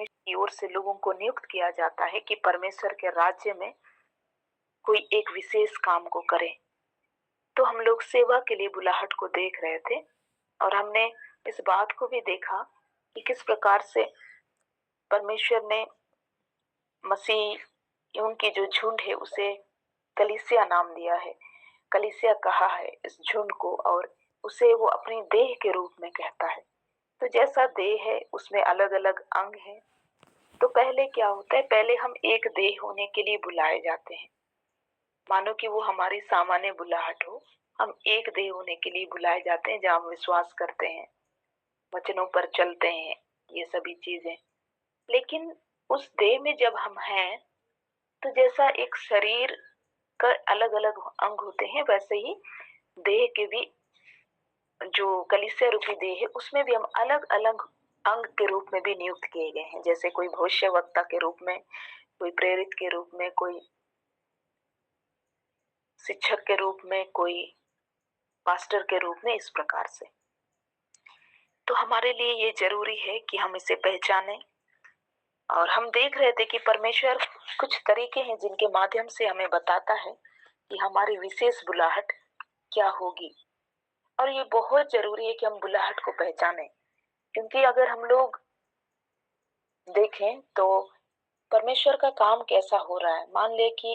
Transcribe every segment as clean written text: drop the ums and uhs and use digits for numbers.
परमेश्वर की ओर से लोगों को नियुक्त किया जाता है कि परमेश्वर के राज्य में कोई एक विशेष काम को करें। तो हम लोग सेवा के लिए बुलाहट को देख रहे थे और हमने इस बात को भी देखा कि किस प्रकार से परमेश्वर ने मसीह उनकी जो झुंड है उसे कलीसिया नाम दिया है, कलीसिया कहा है इस झुंड को, और उसे वो अपनी देह के रूप में कहता है। तो जैसा देह है उसमें अलग अलग अंग हैं। तो पहले क्या होता है, पहले हम एक देह होने के लिए बुलाए जाते हैं, मानो कि वो हमारी सामान्य बुलाहट हो। हम एक देह होने के लिए बुलाए जाते हैं जहाँ हम विश्वास करते हैं, वचनों पर चलते हैं, ये सभी चीजें। लेकिन उस देह में जब हम हैं तो जैसा एक शरीर का अलग अलग अंग होते हैं, वैसे ही देह के भी जो कलीसिया रूपी देह है उसमें भी हम अलग अलग अंग के रूप में भी नियुक्त किए गए हैं। जैसे कोई भविष्यवक्ता के रूप में, कोई प्रेरित के रूप में, कोई शिक्षक के रूप में, कोई पास्टर के रूप में, इस प्रकार से। तो हमारे लिए ये जरूरी है कि हम इसे पहचानें। और हम देख रहे थे कि परमेश्वर कुछ तरीके हैं जिनके माध्यम से हमें बताता है कि हमारी विशेष बुलाहट क्या होगी। और ये बहुत जरूरी है कि हम बुलाहट को पहचानें, क्योंकि अगर हम लोग देखें तो परमेश्वर का काम कैसा हो रहा है। मान ले कि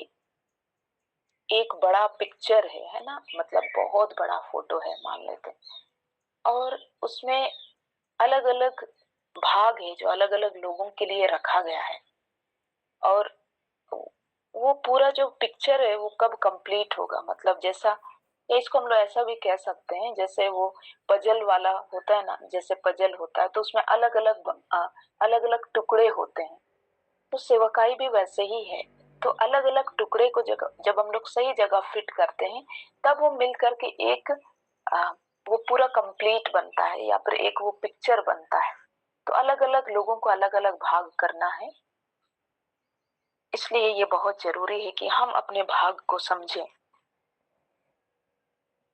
एक बड़ा पिक्चर है ना, मतलब बहुत बड़ा फोटो है मान लेते, और उसमें अलग अलग भाग है जो अलग अलग लोगों के लिए रखा गया है। और वो पूरा जो पिक्चर है वो कब कंप्लीट होगा, मतलब जैसा, या इसको हम लोग ऐसा भी कह सकते हैं जैसे वो पजल वाला होता है ना, जैसे पजल होता है तो उसमें अलग अलग टुकड़े होते हैं। तो सेवकाई भी वैसे ही है। तो अलग अलग टुकड़े को जब हम लोग सही जगह फिट करते हैं तब वो मिल करके एक वो पूरा कंप्लीट बनता है, या फिर एक वो पिक्चर बनता है। तो अलग अलग लोगों को अलग अलग भाग करना है, इसलिए ये बहुत जरूरी है कि हम अपने भाग को समझें।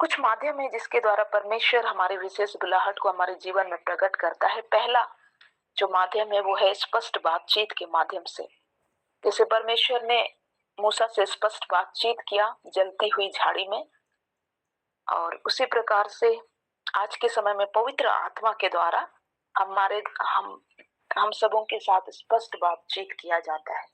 कुछ माध्यम है जिसके द्वारा परमेश्वर हमारी विशेष बुलाहट को हमारे जीवन में प्रकट करता है। पहला जो माध्यम है वो है स्पष्ट बातचीत के माध्यम से। जैसे परमेश्वर ने मूसा से स्पष्ट बातचीत किया जलती हुई झाड़ी में, और उसी प्रकार से आज के समय में पवित्र आत्मा के द्वारा हमारे हम सबों के साथ स्पष्ट बातचीत किया जाता है।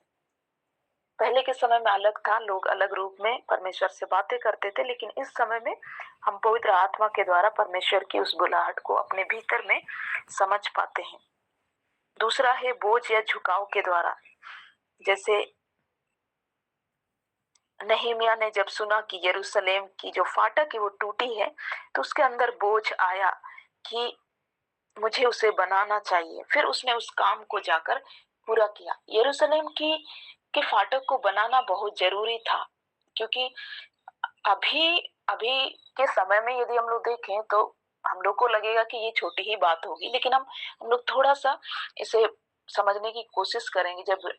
पहले के समय में अलग था, लोग अलग रूप में परमेश्वर से बातें करते थे, लेकिन इस समय में हम पवित्र आत्मा के द्वारा परमेश्वर की उस बुलाहट को अपने भीतर में समझ पाते हैं। दूसरा है बोझ या झुकाव के द्वारा। जैसे नहमीया ने जब सुना कि यरूशलेम की जो फाटक है वो टूटी है, तो उसके अंदर बोझ आया कि मुझे उसे बनाना चाहिए। फिर उसने उस काम को जाकर पूरा किया। यरूशलेम की के फाटक को बनाना बहुत जरूरी था, क्योंकि अभी अभी के समय में यदि हम लोग देखें तो हम लोग को लगेगा कि ये छोटी ही बात होगी, लेकिन हम लोग थोड़ा सा इसे समझने की कोशिश करेंगे। जब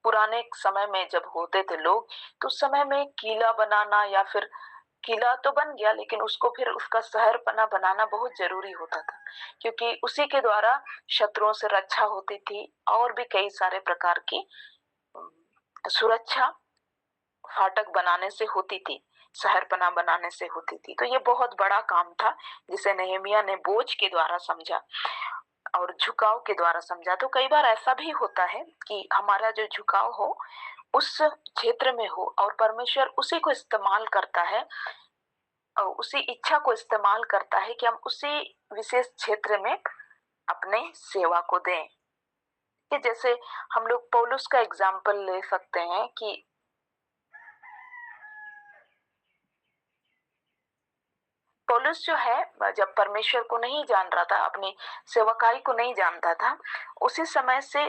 पुराने समय में जब होते थे लोग, तो उस समय में किला बनाना, या फिर किला तो बन गया लेकिन उसको फिर उसका शहरपना बनाना बहुत जरूरी होता था, क्योंकि उसी के द्वारा शत्रुओं से रक्षा होती थी और भी कई सारे प्रकार की सुरक्षा फाटक बनाने से होती थी, शहरपना बनाने से होती थी। तो ये बहुत बड़ा काम था जिसे नहमीया ने बोझ के द्वारा समझा और झुकाव के द्वारा समझा। तो कई बार ऐसा भी होता है कि हमारा जो झुकाव हो उस क्षेत्र में हो, और परमेश्वर उसी को इस्तेमाल करता है, और उसी इच्छा को इस्तेमाल करता है कि हम उसी विशेष क्षेत्र में अपने सेवा को दें। कि जैसे हम लोग पौलुस का एग्जाम्पल ले सकते हैं कि पौलुस जो है जब परमेश्वर को नहीं जान रहा था, अपनी सेवकाई को नहीं जानता था, उसी समय से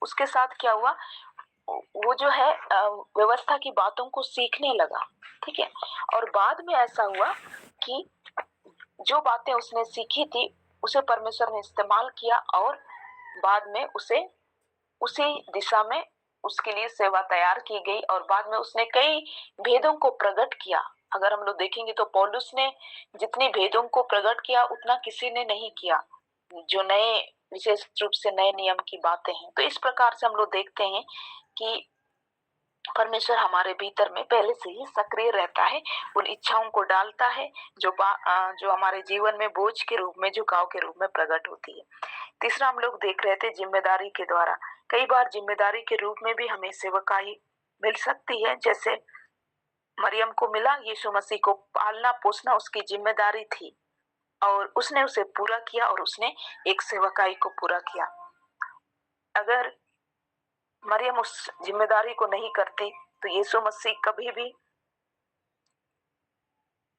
उसके साथ क्या हुआ, वो जो है व्यवस्था की बातों को सीखने लगा। ठीक है, और बाद में ऐसा हुआ कि जो बातें उसने सीखी थी उसे परमेश्वर ने इस्तेमाल किया, और बाद में उसे उसी दिशा में उसके लिए सेवा तैयार की गई, और बाद में उसने कई भेदों को प्रकट किया। अगर हम लोग देखेंगे तो पौलुस ने जितने भेदों को प्रकट किया उतना किसी ने नहीं किया। जो नए विशेष रूप से नए नियम की बातें हैं। तो इस प्रकार से हम लोग देखते हैं कि परमेश्वर हमारे भीतर में पहले से ही सक्रिय रहता है, उन इच्छाओं को डालता है जो हमारे जीवन में बोझ के रूप में, झुकाव के रूप में प्रकट होती है। तीसरा हम लोग देख रहे थे जिम्मेदारी के द्वारा। कई बार जिम्मेदारी के रूप में भी हमें सेवकाई मिल सकती है, जैसे मरियम को मिला, यीशु मसीह को पालना पोसना उसकी जिम्मेदारी थी और उसने उसे पूरा किया और उसने एक सेवकाई को पूरा किया। अगर मरियम उस जिम्मेदारी को नहीं करती तो यीशु मसीह कभी भी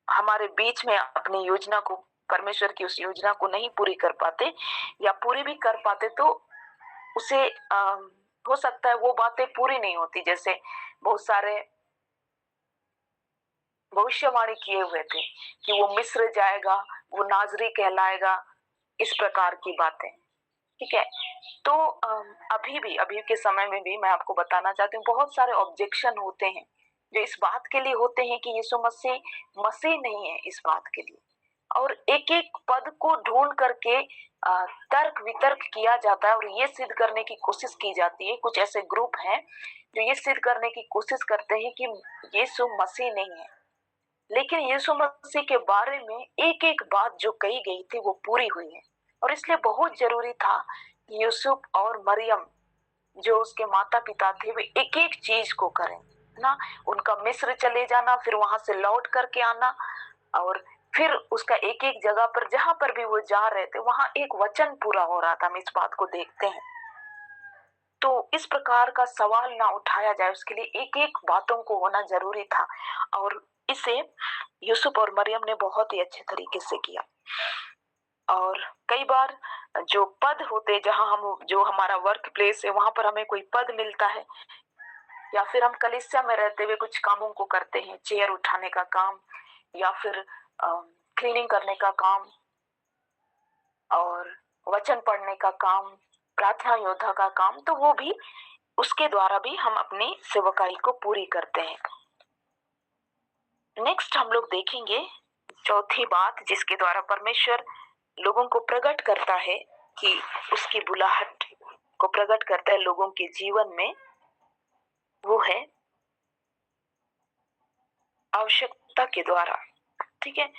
हमारे बीच में अपनी योजना को, परमेश्वर की उस योजना को नहीं पूरी कर पाते, या पूरी भी कर पाते तो उसे हो सकता है वो बातें पूरी नहीं होती। जैसे बहुत सारे भविष्यवाणी किए हुए थे कि वो मिस्र जाएगा, वो नाजरी कहलाएगा, इस प्रकार की बातें। ठीक है, तो अभी के समय में भी मैं आपको बताना चाहती हूँ, बहुत सारे ऑब्जेक्शन होते हैं जो इस बात के लिए होते हैं कि यीशु मसीह मसीह नहीं है, इस बात के लिए। और एक एक पद को ढूंढ करके तर्क वितर्क किया जाता है और ये सिद्ध करने की कोशिश की जाती है। कुछ ऐसे ग्रुप हैं जो ये सिद्ध करने की कोशिश करते हैं कि यीशु मसीह नहीं है, लेकिन यीशु मसीह के बारे में एक एक बात जो कही गई थी वो पूरी हुई है। और इसलिए बहुत जरूरी था कि यूसुफ और मरियम जो उसके माता पिता थे वे एक एक चीज को करें ना। उनका मिस्र चले जाना, फिर वहां से लौट करके आना, और फिर उसका एक एक जगह पर जहां पर भी वो जा रहे थे वहां एक वचन पूरा हो रहा था। हम इस बात को देखते हैं। तो इस प्रकार का सवाल ना उठाया जाए उसके लिए एक एक बातों को होना जरूरी था, और इसे यूसुफ और मरियम ने बहुत ही अच्छे तरीके से किया। और कई बार जो पद होते, जहां हम, जो हमारा वर्क प्लेस है वहां पर हमें कोई पद मिलता है, या फिर हम कलीसिया में रहते हुए कुछ कामों को करते हैं, चेयर उठाने का काम, या फिर क्लीनिंग करने का काम, और वचन पढ़ने का काम, प्रार्थना योद्धा का काम, तो वो भी, उसके द्वारा भी हम अपनी सेवकाई को पूरी करते हैं। नेक्स्ट हम लोग देखेंगे चौथी बात जिसके द्वारा परमेश्वर लोगों को प्रकट करता है, कि उसकी बुलाहट को प्रकट करता है लोगों के जीवन में, वो है आवश्यकता के द्वारा। ठीक है,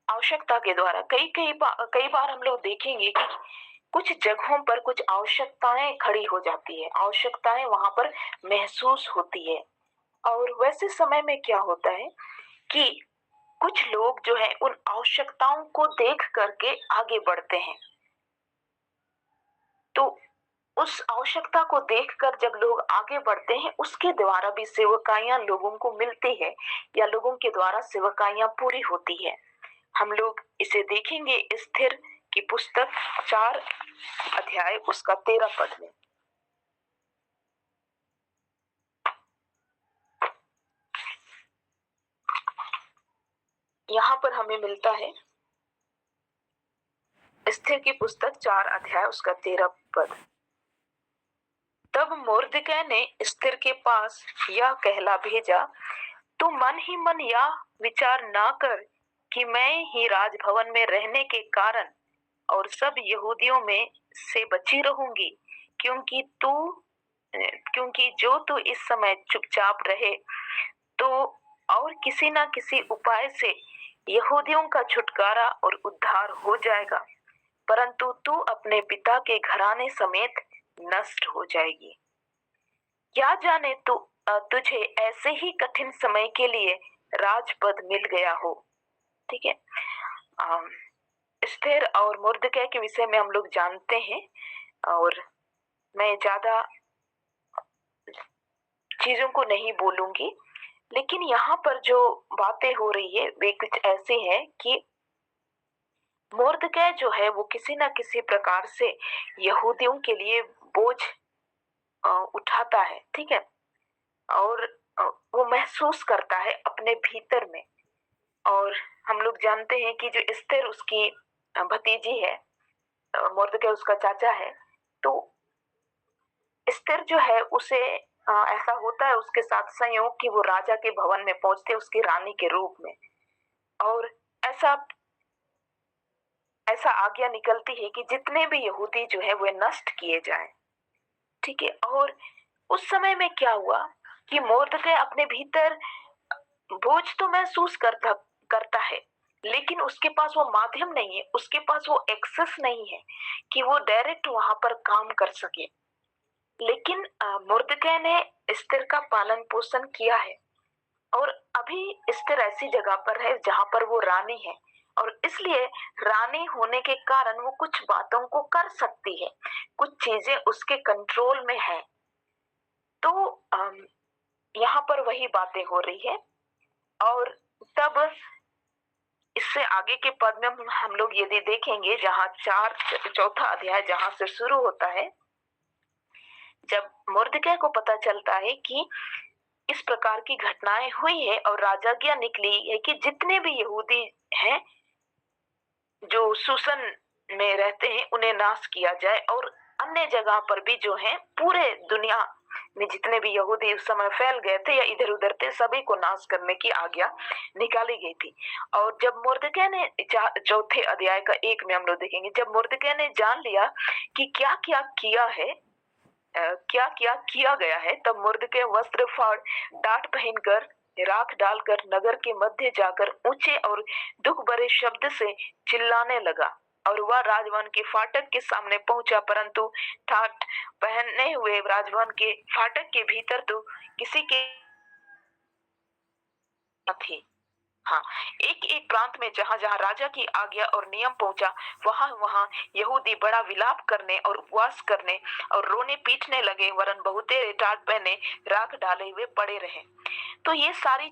आवश्यकता के द्वारा कई बार हम लोग देखेंगे कि कुछ जगहों पर कुछ आवश्यकताएं खड़ी हो जाती है, आवश्यकताएं वहां पर महसूस होती है। और वैसे समय में क्या होता है कि कुछ लोग जो है उन आवश्यकताओं को देख करके आगे बढ़ते हैं। तो उस आवश्यकता को देखकर जब लोग आगे बढ़ते हैं, उसके द्वारा भी सेवकाइयां लोगों को मिलती है, या लोगों के द्वारा सेवकाइयां पूरी होती है। हम लोग इसे देखेंगे स्थिर की पुस्तक 4 अध्याय उसका 13 पद में। यहाँ पर हमें मिलता है स्थिर की पुस्तक 4 अध्याय उसका 13 पद। तब मुर्दकै ने स्थिर के पास यह कहला भेजा, तू मन ही मन यह विचार ना कर कि मैं ही राजभवन में रहने के कारण और सब यहूदियों में से बची रहूंगी, क्योंकि जो तू इस समय चुपचाप रहे तो और किसी ना किसी उपाय से यहूदियों का छुटकारा और उद्धार हो जाएगा, परंतु तू अपने पिता के घराने समेत नष्ट हो जाएगी। क्या जाने तुझे ऐसे ही कठिन समय के लिए राजपद मिल गया हो। ठीक है, एस्थेर और मुर्दकै के विषय में हम लोग जानते हैं, और मैं ज्यादा चीजों को नहीं बोलूंगी, लेकिन यहाँ पर जो बातें हो रही है वे कुछ ऐसी हैं कि मुर्दकै जो है वो किसी न किसी प्रकार से यहूदियों के लिए बोझ उठाता है। ठीक है, और वो महसूस करता है अपने भीतर में। और हम लोग जानते हैं कि जो एस्थेर उसकी भतीजी है, मुर्दकै उसका चाचा है, तो एस्थेर जो है उसे ऐसा होता है उसके साथ संयोग कि वो राजा के भवन में पहुंचते उसकी रानी के रूप में। और ऐसा ऐसा आज्ञा निकलती है कि जितने भी यहूदी जो है वे नष्ट किए जाएं। ठीक है। और उस समय में क्या हुआ कि मोर्दकै अपने भीतर बोझ तो महसूस करता है, लेकिन उसके पास वो माध्यम नहीं है, उसके पास वो एक्सेस नहीं है कि वो डायरेक्ट वहां पर काम कर सके। लेकिन मुर्दकै ने एस्तेर का पालन पोषण किया है, और अभी एस्तेर ऐसी जगह पर है जहां पर वो रानी है, और इसलिए रानी होने के कारण वो कुछ बातों को कर सकती है, कुछ चीजें उसके कंट्रोल में है। तो यहाँ पर वही बातें हो रही है। और तब इससे आगे के पद में हम लोग यदि देखेंगे, जहाँ चौथा अध्याय जहां से शुरू होता है, जब मुर्दकै को पता चलता है कि इस प्रकार की घटनाएं हुई है और राजाज्ञा निकली है कि जितने भी यहूदी हैं जो सुसन में रहते हैं उन्हें नाश किया जाए, और अन्य जगह पर भी जो है पूरे दुनिया में जितने भी यहूदी उस समय फैल गए थे या इधर उधर थे, सभी को नाश करने की आज्ञा निकाली गई थी। और जब मुर्दकै ने चौथे अध्याय का 1 में हम लोग देखेंगे, जब मुर्दकै ने जान लिया कि क्या क्या किया है, क्या क्या किया गया है, तब मुर्दकै वस्त्र फाड़, टाट पहनकर, राख डालकर नगर के मध्य जाकर ऊंचे और दुख भरे शब्द से चिल्लाने लगा। और वह राजभवन के फाटक के सामने पहुंचा, परंतु ठाट पहने हुए राजभवन के फाटक के भीतर तो किसी के थी। हाँ, एक एक प्रांत में जहाँ जहाँ राजा की आज्ञा और नियम पहुंचा, वहां वहां यहूदी बड़ा विलाप करने और उपवास करने और रोने पीटने लगे, वरन बहुतेरे टाट पहने राख डाले हुए पड़े रहे। तो ये सारी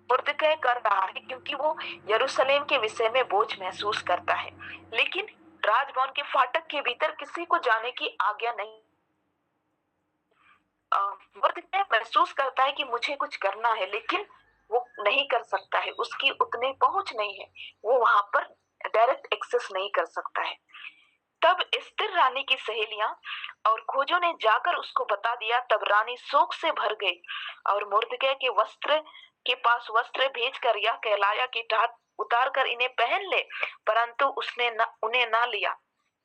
मुर्दकै कर रहा है क्योंकि वो यरूशलेम के विषय में बोझ महसूस करता है, लेकिन राजभवन के फाटक के भीतर किसी को जाने की आज्ञा नहीं। मुर्दकै महसूस करता है कि मुझे कुछ करना है, लेकिन वो नहीं कर सकता है, उसकी उतनी पहुंच नहीं है, वो वहां पर डायरेक्ट एक्सेस नहीं कर सकता है। तब एस्तेर रानी की सहेलियां और खोजों ने जाकर उसको बता दिया। तब रानी शोक से भर गई और मुर्दकै के वस्त्र के पास वस्त्र भेजकर यह कहलाया कि टाट उतार कर इन्हें पहन ले, परंतु उसने उन्हें ना लिया।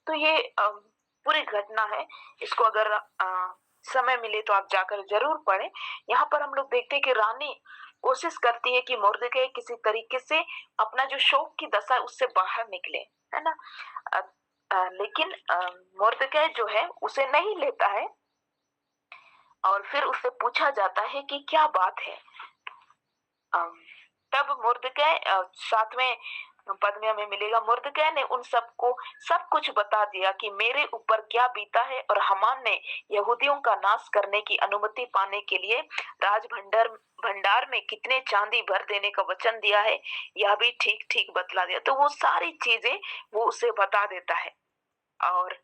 तो ये पूरी घटना है, इसको अगर समय मिले तो आप जाकर जरूर पढ़ें। यहाँ पर हम लोग देखते हैं कि रानी कोशिश करती है कि मुर्दकै किसी तरीके से अपना जो शोक की दशा है उससे बाहर निकले, है ना। लेकिन मुर्दकै जो है उसे नहीं लेता है, और फिर उससे पूछा जाता है कि क्या बात है। तब मुर्दकै 7वें पद में हमें मिलेगा, मुर्दकै ने उन सबको सब कुछ बता दिया कि मेरे ऊपर क्या बीता है, और हामान ने यहूदियों का नाश करने की अनुमति पाने के लिए राज भंडार में कितने चांदी भर देने का वचन दिया है, यह भी ठीक ठीक बतला दिया। तो वो सारी चीजें वो उसे बता देता है। और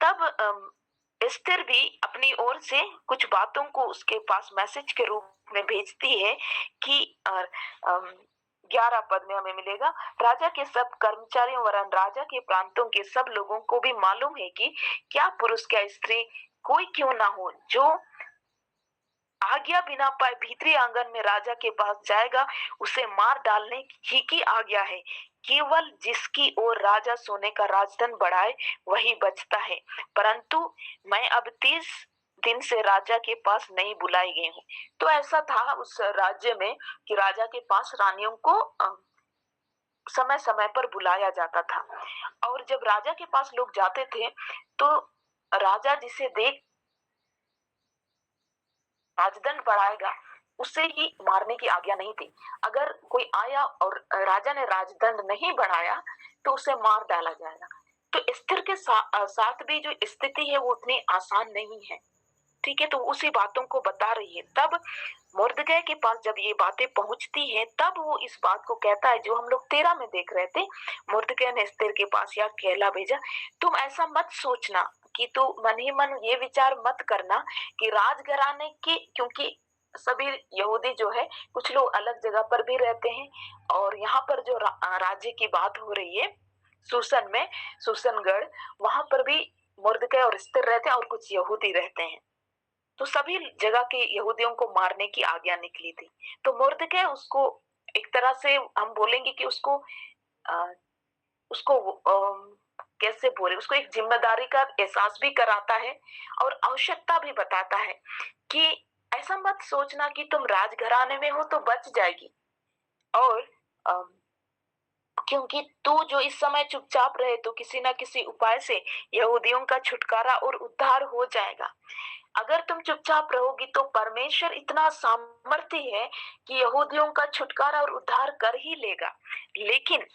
तब एस्तेर भी अपनी ओर से कुछ बातों को उसके पास मैसेज के रूप में भेजती है कि 11 पद में हमें मिलेगा, राजा के सब कर्मचारियों वरन राजा के प्रांतों के सब लोगों को भी मालूम है कि क्या पुरुष क्या स्त्री कोई क्यों ना हो जो आज्ञा बिना पाए भीतरी आंगन में राजा के पास जाएगा, उसे मार डालने ही की आज्ञा है। केवल जिसकी ओर राजा सोने का राजधन बढ़ाए वही बचता है, परंतु मैं अब 30 दिन से राजा के पास नहीं बुलाई गई हूँ। तो ऐसा था उस राज्य में कि राजा के पास रानियों को समय समय पर बुलाया जाता था, और जब राजा के पास लोग जाते थे तो राजा जिसे देख राजदंड बढ़ाएगा उसे ही मारने की आज्ञा नहीं थी। अगर कोई आया और राजा ने राजदंड नहीं बढ़ाया तो उसे मार डाला जाएगा। तो एस्तेर के साथ भी जो स्थिति है वो उतनी आसान नहीं है। ठीक है, तो उसी बातों को बता रही है। तब मुर्दकै के पास जब ये बातें पहुंचती हैं, तब वो इस बात को कहता है जो हम लोग 13 में देख रहे थे। मुर्दकै ने एस्तेर के पास यह कहला भेजा, तुम ऐसा मत सोचना कि तू मन ही मन ये विचार मत करना कि राजघराने की, क्योंकि सभी यहूदी जो है कुछ लोग अलग जगह पर भी रहते हैं, और यहाँ पर जो राज्य की बात हो रही है सुसन में, सुसनगढ़, वहां पर भी मुर्दकै और एस्तेर रहते हैं और कुछ यहूदी रहते हैं। तो सभी जगह के यहूदियों को मारने की आज्ञा निकली थी। तो मुर्दकै उसको एक तरह से हम बोलेंगे कि उसको कैसे बोले, उसको एक जिम्मेदारी का एहसास भी कराता है और आवश्यकता भी बताता है कि ऐसा मत सोचना कि तुम राजघराने में हो तो बच जाएगी, और अम, क्योंकि तू जो इस समय चुपचाप रहे तो किसी ना किसी उपाय से यहूदियों का छुटकारा और उद्धार हो जाएगा। अगर तुम चुपचाप रहोगी तो परमेश्वर इतना सामर्थ्य है कि यहूदियों का छुटकारा और उद्धार कर ही लेगा। लेकिन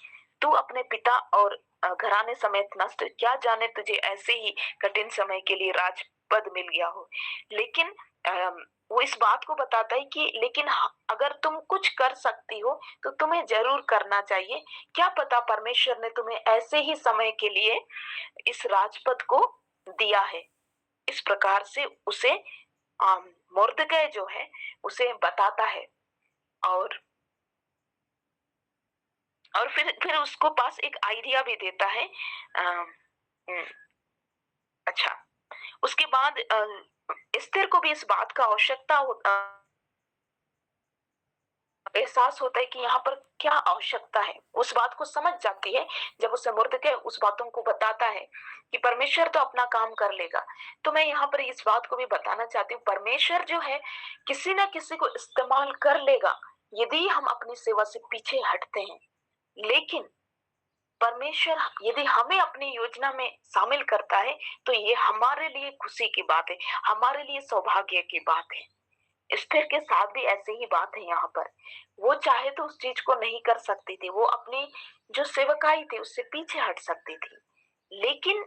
तू अपने पिता और घराने समेत नष्ट, क्या जाने तुझे ऐसे ही कठिन समय के लिए राजपद मिल गया हो। लेकिन वो इस बात को बताता है कि लेकिन अगर तुम कुछ कर सकती हो तो तुम्हें जरूर करना चाहिए। क्या पता परमेश्वर ने तुम्हें ऐसे ही समय के लिए इस राजपद को दिया है। इस प्रकार से उसे मुर्दकै जो है उसे बताता है, और फिर उसको पास एक आइडिया भी देता है। अच्छा, उसके बाद एस्थेर को भी इस बात का एहसास होता है कि यहाँ पर क्या आवश्यकता है। उस बात को समझ जाती है जब उसे मुर्दकै उस बातों को बताता है कि परमेश्वर तो अपना काम कर लेगा। तो मैं यहाँ पर इस बात को भी बताना चाहती हूँ, परमेश्वर जो है किसी ना किसी को इस्तेमाल कर लेगा यदि हम अपनी सेवा से पीछे हटते हैं। लेकिन परमेश्वर यदि हमें अपनी योजना में शामिल करता है तो ये हमारे लिए खुशी की बात है, हमारे लिए सौभाग्य की बात है। एस्थेर के साथ भी ऐसी ही बात है। यहाँ पर वो चाहे तो उस चीज को नहीं कर सकती थी, वो अपनी जो सेवकाई थी उससे पीछे हट सकती थी। लेकिन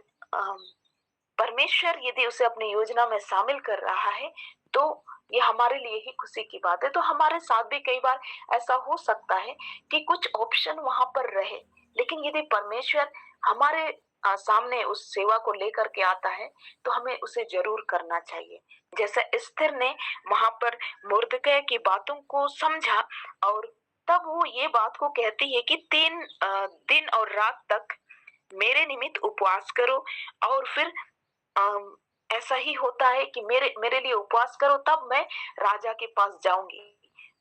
परमेश्वर यदि उसे अपनी योजना में शामिल कर रहा है तो ये हमारे लिए ही खुशी की बात है। तो हमारे साथ भी कई बार ऐसा हो सकता है कि कुछ ऑप्शन वहां पर रहे, लेकिन यदि परमेश्वर हमारे सामने उस सेवा को लेकर के आता है तो हमें उसे जरूर करना चाहिए। जैसे एस्थेर ने वहां पर मुर्दकै की बातों को समझा, और तब वो ये बात को कहती है कि 3 दिन और रात तक मेरे निमित्त उपवास करो, और फिर ऐसा ही होता है कि मेरे मेरे लिए उपवास करो तब मैं राजा के पास जाऊंगी।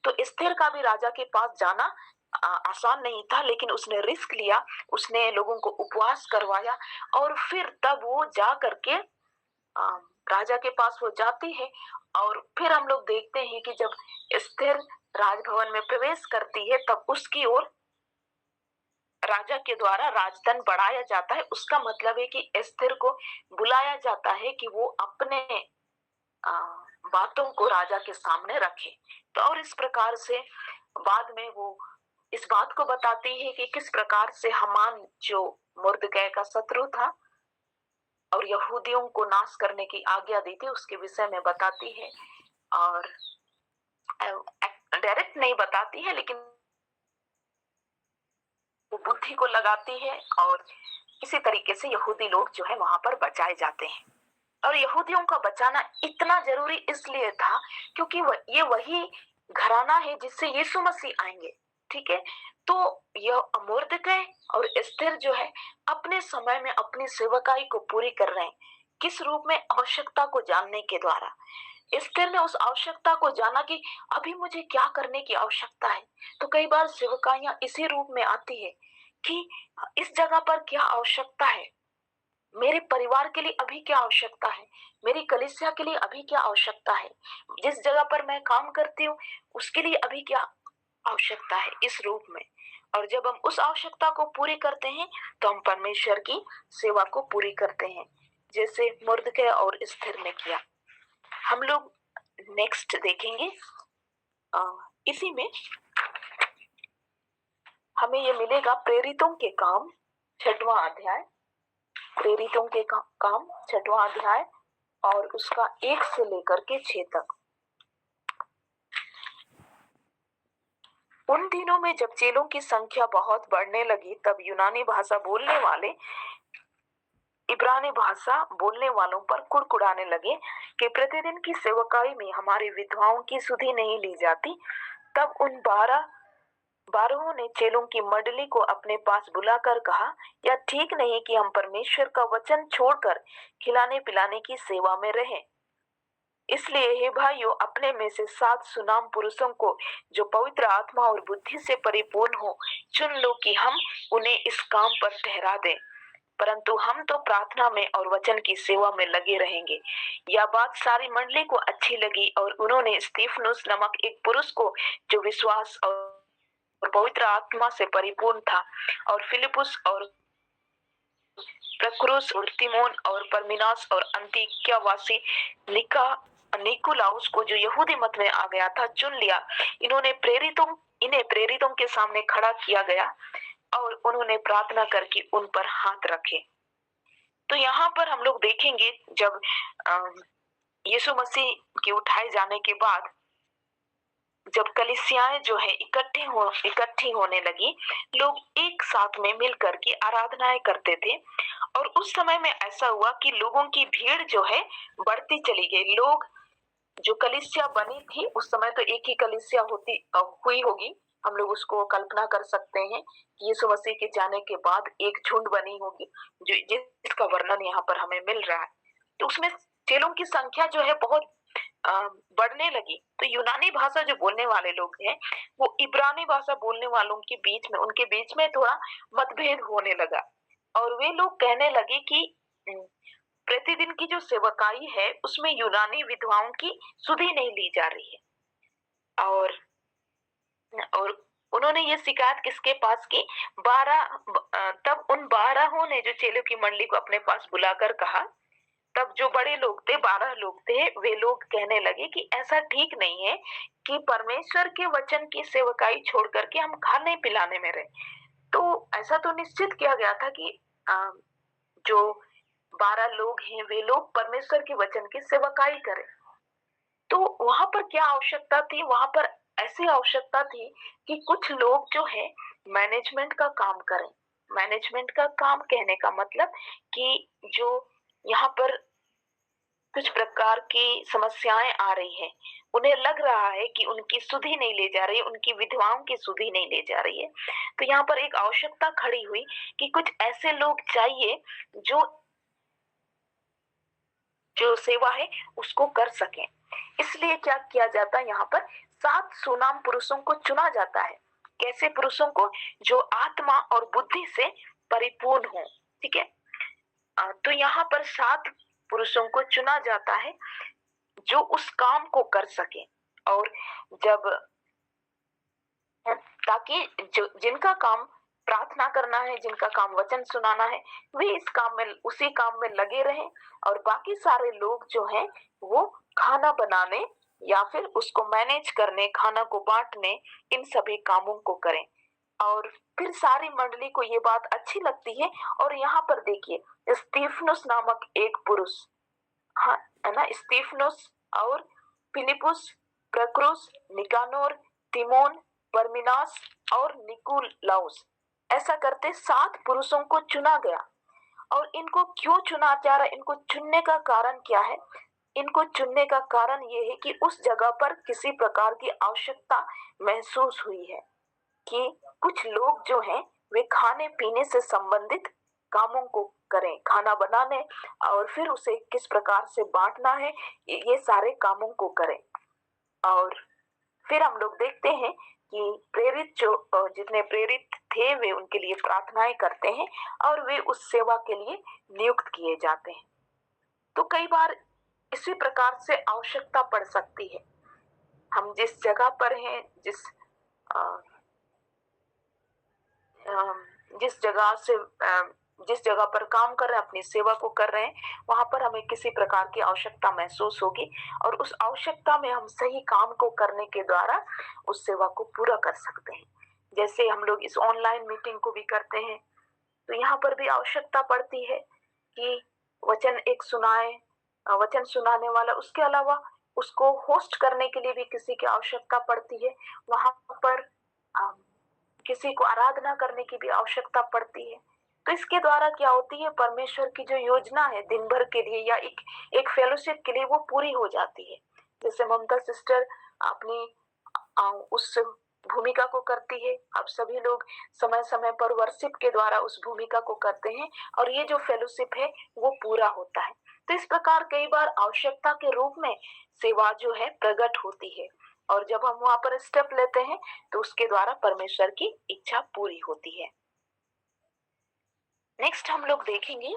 तो एस्थेर का भी राजा के पास जाना आसान नहीं था, लेकिन उसने रिस्क लिया, उसने लोगों को उपवास करवाया, और फिर तब वो जा करके राजा के पास वो जाती है। और फिर हम लोग देखते हैं कि जब एस्थेर राजभवन में प्रवेश करती है तब उसकी ओर राजा के द्वारा राजधन बढ़ाया जाता है। उसका मतलब है कि एस्थेर को बुलाया जाता है कि वो अपने बातों को राजा के सामने रखे। तो और इस प्रकार से बाद में वो इस बात को बताती है कि किस प्रकार से हामान जो मुर्दकै का शत्रु था और यहूदियों को नाश करने की आज्ञा दी थी उसके विषय में बताती है, और डायरेक्ट नहीं बताती है लेकिन वो बुद्धि को लगाती है, और इसी तरीके से यहूदी लोग जो है वहां पर बचाए जाते हैं। और यहूदियों का बचाना इतना जरूरी इसलिए था क्योंकि ये वही घराना है जिससे यीशु मसीह आएंगे। ठीक है, तो यह मुर्दकै और एस्थेर जो है अपने समय में अपनी सेवकाई को पूरी कर रहे हैं। किस रूप में? आवश्यकता को जानने के द्वारा। एस्थेर ने उस आवश्यकता को जाना कि अभी मुझे क्या करने की आवश्यकता है। तो कई बार सेवकाइयां इसी रूप में आती है कि इस जगह पर क्या आवश्यकता है, मेरे परिवार के लिए अभी क्या आवश्यकता है, मेरी कलीसिया के लिए अभी क्या आवश्यकता है, जिस जगह पर मैं काम करती हूँ उसके लिए अभी क्या आवश्यकता है, इस रूप में। और जब हम उस आवश्यकता को पूरी करते हैं तो हम परमेश्वर की सेवा को पूरी करते हैं, जैसे मुर्दकै और एस्थेर ने किया। हम लोग नेक्स्ट देखेंगे, इसी में हमें ये मिलेगा प्रेरितों के काम 6वां अध्याय, प्रेरितों के काम 6वां अध्याय और उसका 1 से लेकर के 6 तक। उन दिनों में जब चेलों की संख्या बहुत बढ़ने लगी तब यूनानी भाषा बोलने वाले इब्रानी भाषा बोलने वालों पर कुड़कुड़ाने लगे कि प्रतिदिन की सेवकाई में हमारी विधवाओं की सुधि नहीं ली जाती। तब उन बारहों ने चेलों की मंडली को अपने पास बुलाकर कहा, यह ठीक नहीं कि हम परमेश्वर का वचन छोड़कर खिलाने पिलाने की सेवा में रहें। इसलिए हे भाइयों, अपने में से 7 सुनाम पुरुषों को जो पवित्र आत्मा और बुद्धि से परिपूर्ण हो चुन लो कि हम उन्हें इस काम पर ठहरा दें। परंतु हम तो प्रार्थना में और वचन की सेवा में लगे रहेंगे। यह बात सारी मंडली को अच्छी लगी और उन्होंने स्तीफनुस नामक एक पुरुष को जो विश्वास और पवित्र आत्मा से परिपूर्ण था, और फिलिपुस और प्रक्रुस और तिमोन और परमिनास और अंतिक्या वासी निकुलाउस को जो यहूदी मत में आ गया था चुन लिया। इन्हें प्रेरितों के सामने खड़ा किया गया और उन्होंने प्रार्थना करके उन पर हाथ रखे। तो यहाँ पर हम लोग देखेंगे जब यीशु मसीह के उठाए जाने के बाद जब कलीसियाएं जो है इकट्ठी होने लगी, लोग एक साथ में मिलकर के आराधनाएं करते थे। और उस समय में ऐसा हुआ कि लोगों की भीड़ जो है बढ़ती चली गई। लोग जो कलीसिया बनी थी उस समय तो एक ही कलीसिया हुई होगी, हम लोग उसको कल्पना कर सकते हैं कि यीशु मसीह के जाने के बाद एक झुंड बनी होगी जो जिसका वर्णन यहाँ पर हमें मिल रहा है। तो उसमें चेलों की संख्या जो है बहुत बढ़ने लगी। तो यूनानी भाषा जो बोलने वाले लोग हैं वो इब्रानी भाषा बोलने वालों के बीच में उनके बीच में थोड़ा मतभेद होने लगा और वे लोग कहने लगे कि प्रतिदिन की जो सेवकाई है उसमें यूनानी विधवाओं की सुधि नहीं ली जा रही है। और उन्होंने ये शिकायत किसके पास की? तब उन 12 ने जो चेलों की मंडली को अपने पास बुलाकर कहा। तब जो बड़े लोग थे, 12 लोग थे, वे लोग कहने लगे कि ऐसा ठीक नहीं है कि परमेश्वर के वचन की सेवकाई छोड़ करके हम खाने पिलाने में रहे। तो ऐसा तो निश्चित किया गया था कि जो 12 लोग हैं वे लोग परमेश्वर के वचन की सेवकाई करें। तो वहां पर क्या आवश्यकता थी? वहां पर ऐसी आवश्यकता थी कि कुछ लोग जो है मैनेजमेंट का काम करें। मैनेजमेंट का काम कहने का मतलब कि जो यहाँ पर कुछ प्रकार की समस्याएं आ रही है, उन्हें लग रहा है कि उनकी सुधि नहीं ले जा रही है, उनकी विधवाओं की सुधि नहीं ले जा रही है। तो यहाँ पर एक आवश्यकता खड़ी हुई कि कुछ ऐसे लोग चाहिए जो सेवा है उसको कर सकें। इसलिए क्या किया जाता है, यहाँ पर 7 सुनाम पुरुषों को चुना जाता है। कैसे पुरुषों को? जो आत्मा और बुद्धि से परिपूर्ण हो। ठीक है, तो यहाँ पर 7 पुरुषों को चुना जाता है जो उस काम को कर सके। और जब ताकि जो जिनका काम प्रार्थना करना है, जिनका काम वचन सुनाना है, वे इस काम में उसी काम में लगे रहें और बाकी सारे लोग जो हैं वो खाना बनाने या फिर उसको मैनेज करने, खाना को बांटने, इन सभी कामों को करें। और फिर सारी मंडली को ये बात अच्छी लगती है। और यहाँ पर देखिए स्तीफनुस नामक एक पुरुष, हाँ है ना, स्तीफनुस और फिलिपुस, प्रक्रुस, निकानोर, तिमोन, परमिनास और निकुलाउस, ऐसा करते 7 पुरुषों को चुना गया। और इनको क्यों चुना जा रहा है? इनको चुनने का कारण क्या है? इनको चुनने का कारण ये है कि उस जगह पर किसी प्रकार की आवश्यकता महसूस हुई है कि कुछ लोग जो हैं वे खाने पीने से संबंधित कामों को करें, खाना बनाने और फिर उसे किस प्रकार से बांटना है, ये सारे कामों को करें। और फिर हम लोग देखते हैं कि जितने प्रेरित थे वे उनके लिए प्रार्थनाएं करते हैं और वे उस सेवा के लिए नियुक्त किए जाते हैं। तो कई बार इसी प्रकार से आवश्यकता पड़ सकती है। हम जिस जगह पर हैं, जिस जगह पर काम कर रहे हैं, अपनी सेवा को कर रहे हैं, वहां पर हमें किसी प्रकार की आवश्यकता महसूस होगी और उस आवश्यकता में हम सही काम को करने के द्वारा उस सेवा को पूरा कर सकते हैं। जैसे हम लोग इस ऑनलाइन मीटिंग को भी करते हैं, तो यहाँ पर भी आवश्यकता पड़ती है कि वचन सुनाने वाला, उसके अलावा उसको होस्ट करने के लिए भी किसी की आवश्यकता पड़ती है। वहां पर किसी को आराधना करने की भी आवश्यकता पड़ती है। तो इसके द्वारा क्या होती है, परमेश्वर की जो योजना है दिन भर के लिए या एक फेलोशिप के लिए वो पूरी हो जाती है। जैसे ममता सिस्टर अपनी उस भूमिका को करती है, अब सभी लोग समय समय पर वर्शिप के द्वारा उस भूमिका को करते हैं और ये जो फेलोशिप है वो पूरा होता है। तो इस प्रकार कई बार आवश्यकता के रूप में सेवा जो है प्रकट होती है, और जब हम वहां पर स्टेप लेते हैं तो उसके द्वारा परमेश्वर की इच्छा पूरी होती है। नेक्स्ट हम लोग देखेंगे,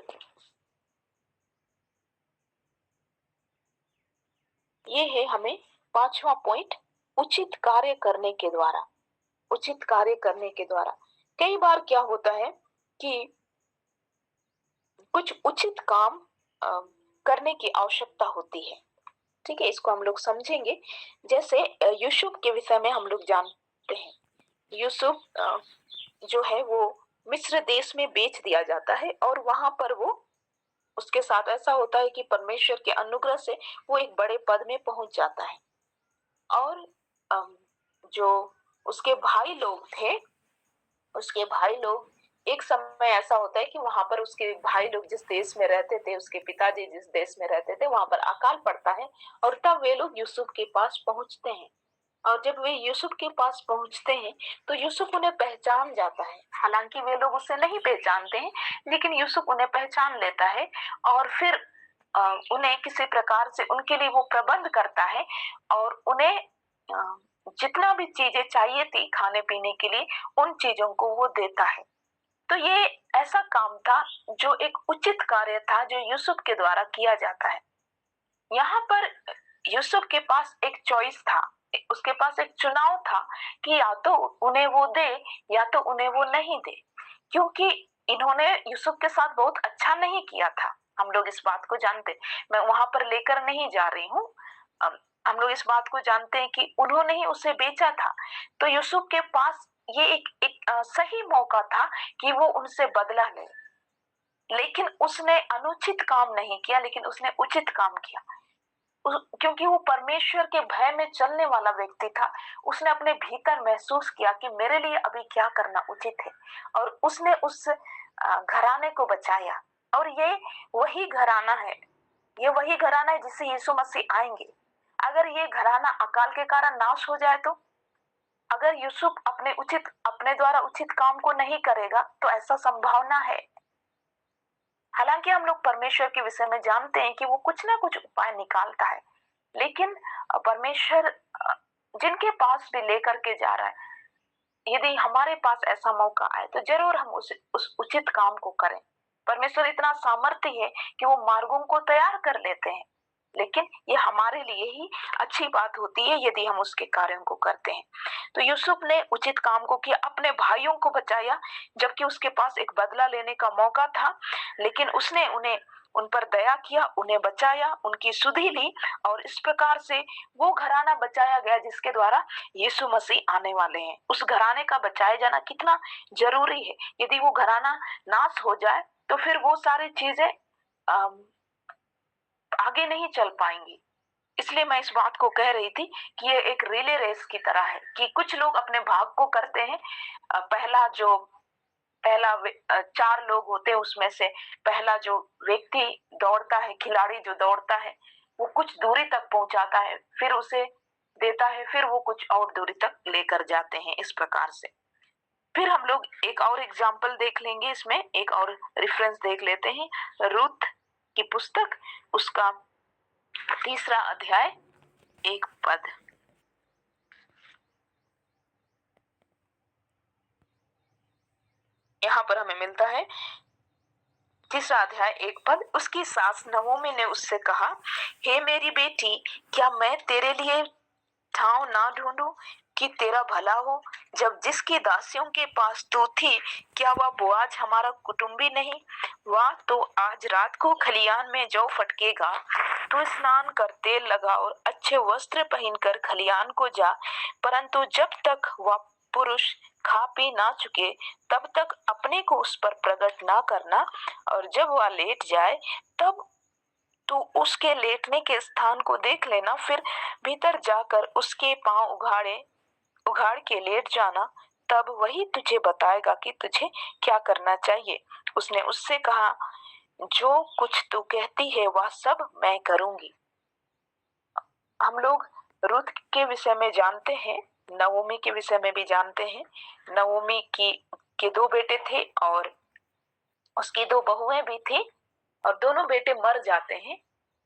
ये है हमें पांचवा पॉइंट, उचित कार्य करने के द्वारा। उचित कार्य करने के द्वारा कई बार क्या होता है कि कुछ उचित काम करने की आवश्यकता होती है। ठीक है, इसको हम लोग समझेंगे। जैसे यूसुफ के विषय में हम लोग जानते हैं। यूसुफ जो है वो मिस्र देश में बेच दिया जाता है, और वहां पर वो, उसके साथ ऐसा होता है कि परमेश्वर के अनुग्रह से वो एक बड़े पद में पहुंच जाता है। और जो उसके भाई लोग थे, उसके भाई लोग, एक समय ऐसा होता है कि वहां पर उसके भाई लोग जिस देश में रहते थे, उसके पिताजी जिस देश में रहते थे, वहां पर अकाल पड़ता है, और तब वे लोग यूसुफ के पास पहुंचते हैं। और जब वे यूसुफ के पास पहुंचते हैं तो यूसुफ उन्हें पहचान जाता है। हालांकि वे लोग उसे नहीं पहचानते हैं, लेकिन यूसुफ उन्हें पहचान लेता है, और फिर उन्हें किसी प्रकार से उनके लिए वो प्रबंध करता है, और उन्हें जितना भी चीजें चाहिए थी खाने पीने के लिए, उन चीजों को वो देता है। तो ये ऐसा काम था जो एक उचित कार्य था, जो यूसुफ के द्वारा किया जाता है। यहाँ पर यूसुफ के पास एक चॉइस था, उसके पास एक चुनाव था कि या तो उन्हें वो दे या तो उन्हें वो नहीं दे, क्योंकि इन्होंने यूसुफ के साथ बहुत अच्छा नहीं किया था। हम लोग इस बात को जानते, मैं वहां पर लेकर नहीं जा रही हूँ। हम लोग इस बात को जानते हैं कि उन्होंने ही उसे बेचा था। तो यूसुफ के पास ये एक सही मौका था कि वो उनसे बदला ले, लेकिन उसने अनुचित काम नहीं किया, लेकिन उसने उचित काम किया। क्योंकि वो परमेश्वर के भय में चलने वाला व्यक्ति था, उसने अपने भीतर महसूस किया कि मेरे लिए अभी क्या करना उचित है, और उसने उस घराने को बचाया। और ये वही घराना है, ये वही घराना है जिससे यीशु मसीह आएंगे। अगर ये घराना अकाल के कारण नाश हो जाए, तो अगर यूसुफ अपने द्वारा उचित काम को नहीं करेगा, तो ऐसा संभावना है। हालांकि हम लोग परमेश्वर के विषय में जानते हैं कि वो कुछ ना कुछ उपाय निकालता है, लेकिन परमेश्वर जिनके पास भी लेकर के जा रहा है, यदि हमारे पास ऐसा मौका आए तो जरूर हम उस उचित काम को करें। परमेश्वर इतना सामर्थ्य है कि वो मार्गों को तैयार कर लेते हैं, लेकिन ये हमारे लिए ही अच्छी बात होती है यदि हम उसके कार्यों को करते हैं। तो यूसुफ ने उचित काम को किया, अपने भाइयों को बचाया, जबकि उसके पास एक बदला लेने का मौका था, लेकिन उसने उन पर दया किया, उन्हें बचाया, उनकी सुधि ली, और इस प्रकार से वो घराना बचाया गया जिसके द्वारा यीशु मसीह आने वाले हैं। उस घराने का बचाया जाना कितना जरूरी है। यदि वो घराना नाश हो जाए तो फिर वो सारी चीजें आगे नहीं चल पाएंगी। इसलिए मैं इस बात को कह रही थी कि ये एक रिले रेस की तरह है, कि कुछ लोग अपने भाग को करते हैं। पहला 4 लोग होते हैं, उसमें से पहला जो व्यक्ति दौड़ता है, खिलाड़ी जो दौड़ता है, वो कुछ दूरी तक पहुंचाता है, फिर उसे देता है, फिर वो कुछ और दूरी तक लेकर जाते हैं, इस प्रकार से। फिर हम लोग एक और एग्जाम्पल देख लेंगे, इसमें एक और रेफरेंस देख लेते हैं, रूथ की पुस्तक, उसका 3 अध्याय 1 पद। यहाँ पर हमें मिलता है 3 अध्याय 1 पद। उसकी सास नवोमी ने उससे कहा, हे मेरी बेटी, क्या मैं तेरे लिए ठाव ना ढूंढूं कि तेरा भला हो? जब जिसकी दासियों के पास तू थी, क्या वह बोआज हमारा कुटुंबी नहीं? वह तो आज रात को खलियान में जौ फटकेगा। तू स्नान कर तेल लगा और अच्छे वस्त्र पहनकर खलियान को जा, परंतु जब तक वह पुरुष खा पी ना चुके तब तक अपने को उस पर प्रकट ना करना, और जब वह लेट जाए तब तू उसके लेटने के स्थान को देख लेना, फिर भीतर जाकर उसके पांव उघाड़ के लेट जाना, तब वही तुझे बताएगा कि तुझे क्या करना चाहिए। उसने उससे कहा, जो कुछ तू कहती है वह सब मैं करूंगी। हम लोग रुत के विषय में जानते हैं, नवोमी के विषय में भी जानते हैं। नवोमी के 2 बेटे थे और उसकी 2 बहुएं भी थी। और दोनों बेटे मर जाते हैं।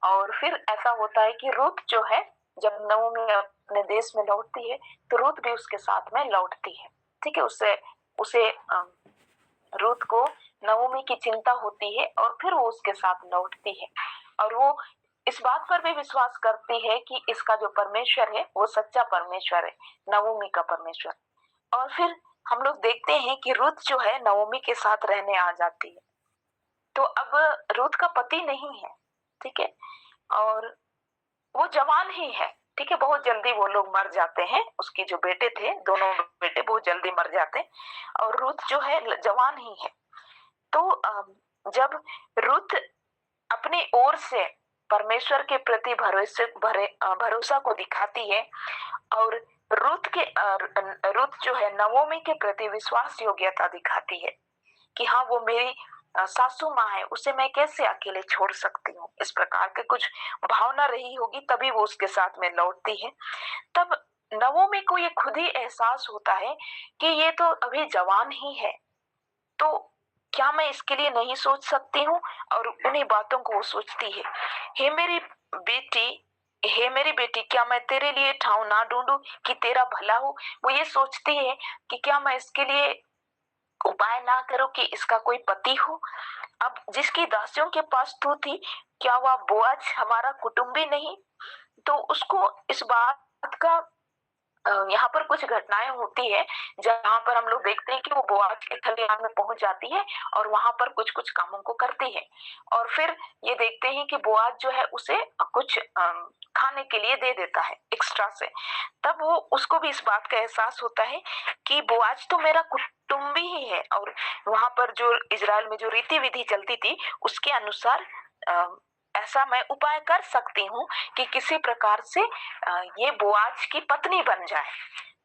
और फिर ऐसा होता है कि रूथ जो है, जब नवोमी अपने देश में लौटती है तो रूथ भी उसके साथ में लौटती है। ठीक है, उसे उसे रूथ को नवोमी की चिंता होती है और फिर वो उसके साथ लौटती है। और वो इस बात पर भी विश्वास करती है कि इसका जो परमेश्वर है वो सच्चा परमेश्वर है, नवोमी का परमेश्वर। और फिर हम लोग देखते हैं कि रूथ जो है नवोमी के साथ रहने आ जाती है। तो अब रूथ का पति नहीं है, ठीक है, और वो जवान ही है। ठीक है, बहुत जल्दी वो लोग मर जाते हैं, उसके जो बेटे थे, दोनों बेटे बहुत जल्दी मर जाते हैं और रूथ जो है जवान ही है। तो जब रूथ अपनी ओर से परमेश्वर के प्रति भरोसा को दिखाती है और रूथ जो है नवोमी के प्रति विश्वास योग्यता दिखाती है कि हाँ वो मेरी सासू माँ है, उसे मैं कैसे अकेले छोड़ सकती हूँ, इस प्रकार के कुछ भावना रही होगी, तभी वो उसके साथ में लौटती है। तब नवोमी को ये खुद ही एहसास होता है कि ये तो अभी जवान ही है, तो क्या मैं इसके लिए नहीं सोच सकती हूँ। और उन्हीं बातों को वो सोचती है, हे मेरी बेटी, हे मेरी बेटी, क्या मैं तेरे लिए ठाव ना ढूंढूं कि तेरा भला हो। वो ये सोचती है कि क्या मैं इसके लिए उपाय ना करो कि इसका कोई पति हो। अब जिसकी दासियों के पास तू थी, क्या वह बोआज हमारा कुटुंबी नहीं। तो उसको इस बात का यहाँ पर कुछ घटनाएं होती है जहाँ पर हम लोग देखते हैं कि वो बोआज के खलिहान में पहुंच जाती है और वहां पर कुछ कुछ कामों को करती है। और फिर ये देखते हैं कि बोआज जो है उसे कुछ खाने के लिए दे देता है एक्स्ट्रा से। तब वो उसको भी इस बात का एहसास होता है कि बोआज तो मेरा कुटुंबी ही है। और वहां पर जो इजराइल में जो रीति विधि चलती थी उसके अनुसार ऐसा मैं उपाय कर सकती हूँ कि किसी प्रकार से ये बोआज की पत्नी बन जाए।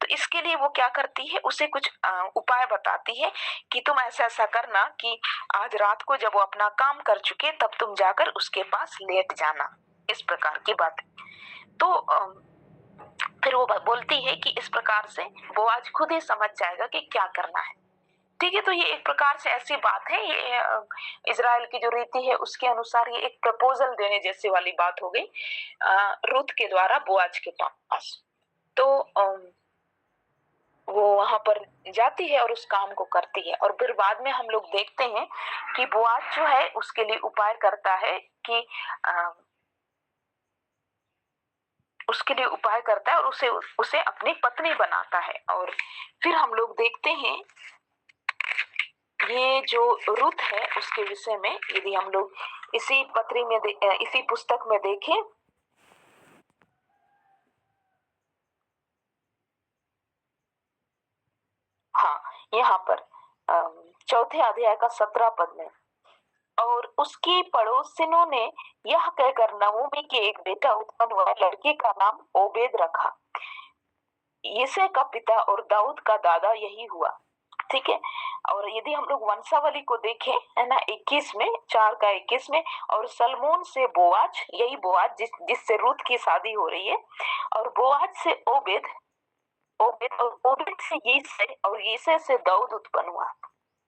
तो इसके लिए वो क्या करती है, उसे कुछ उपाय बताती है कि तुम ऐसा ऐसा करना कि आज रात को जब वो अपना काम कर चुके तब तुम जाकर उसके पास लेट जाना, इस प्रकार की बात। तो फिर वो बोलती है कि इस प्रकार से बोआज खुद ही समझ जाएगा कि क्या करना है। ठीक है, तो ये एक प्रकार से ऐसी बात है, ये इजराइल की जो रीति है उसके अनुसार ये एक प्रपोजल देने जैसी वाली बात हो गई रूथ के द्वारा बोआज के पास। तो वो वहां पर जाती है और उस काम को करती है। और फिर बाद में हम लोग देखते हैं कि बोआज जो है उसके लिए उपाय करता है कि उसके लिए उपाय करता है और उसे उसे अपनी पत्नी बनाता है। और फिर हम लोग देखते हैं ये जो रुत है उसके विषय में, यदि हम लोग इसी पत्री में इसी पुस्तक में देखें, हाँ, यहाँ पर चौथे अध्याय का 17 पद में, और उसकी पड़ोसिनों ने यह कहकर नवोमी के एक बेटा उत्पन्न हुआ, लड़के का नाम ओबेद रखा। यिशै का पिता और दाऊद का दादा यही हुआ। ठीक है, और यदि हम लोग वंशावली को देखें है ना 21 में, 4 का 21 में, और सलमोन से बोआज, यही बोआज जिससे रूत की शादी हो रही है, और बोआज से ओबेद, ओबेद और ओबेद से यिशै, और यिशै से दाऊद उत्पन्न हुआ।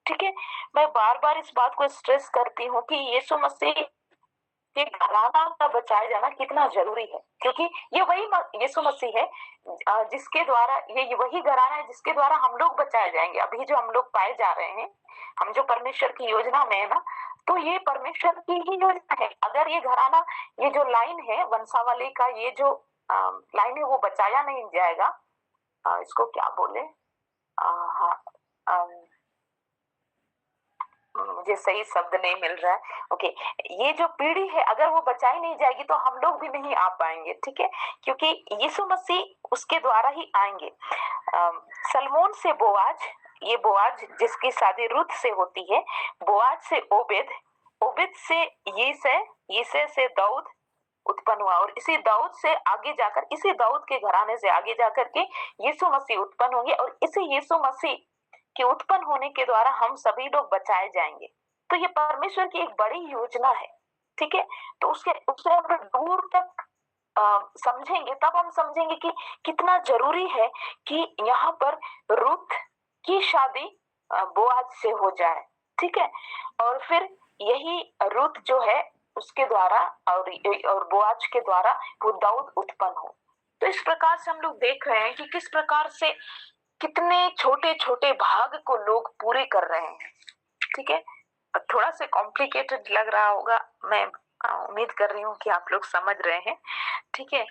ठीक है, मैं बार बार इस बात को स्ट्रेस करती हूँ कि यीशु मसीह के घराना का बचाया जाना कितना जरूरी है, क्योंकि ये वही यीशु मसीह है जिसके द्वारा, ये वही घराना है जिसके द्वारा हम लोग बचाए जाएंगे। अभी जो हम लोग पाए जा रहे हैं, हम जो परमेश्वर की योजना में है ना, तो ये परमेश्वर की ही योजना है। अगर ये घराना, ये जो लाइन है वंशावली का, ये जो लाइन है वो बचाया नहीं जाएगा, इसको क्या बोले, हाँ, मुझे सही शब्द नहीं मिल रहा है। ओके, ये जो पीढ़ी है अगर वो बचाई नहीं जाएगी तो हम लोग भी नहीं आ पाएंगे। ठीक है, क्योंकि यीशु मसीह उसके द्वारा ही आएंगे। सलमोन से बोआज, ये बोआज जिसकी शादी रुत से होती है, बोआज से ओबेद, ओबेद से यिशै, यिशै से दाऊद उत्पन्न हुआ, और इसी दाऊद से आगे जाकर, इसी दाऊद के घराने से आगे जाकर के यीशु मसीह उत्पन्न होंगे, और इसी यीशु मसीह के उत्पन्न होने के द्वारा हम सभी लोग बचाए जाएंगे। तो ये परमेश्वर की एक बड़ी योजना है। ठीक है, तो उसके उसे हम दूर तक समझेंगे तब हम समझेंगे कि कितना जरूरी है कि यहाँ पर रुत की शादी बोआज से हो जाए। ठीक है, और फिर यही रुत जो है उसके द्वारा और बोआज के द्वारा वो दाऊद उत्पन्न हो। तो इस प्रकार से हम लोग देख रहे हैं कि किस प्रकार से कितने छोटे छोटे भाग को लोग पूरे कर रहे हैं। ठीक है, थोड़ा सा कॉम्प्लिकेटेड लग रहा होगा, मैं उम्मीद कर रही हूँ कि आप लोग समझ रहे हैं। ठीक है,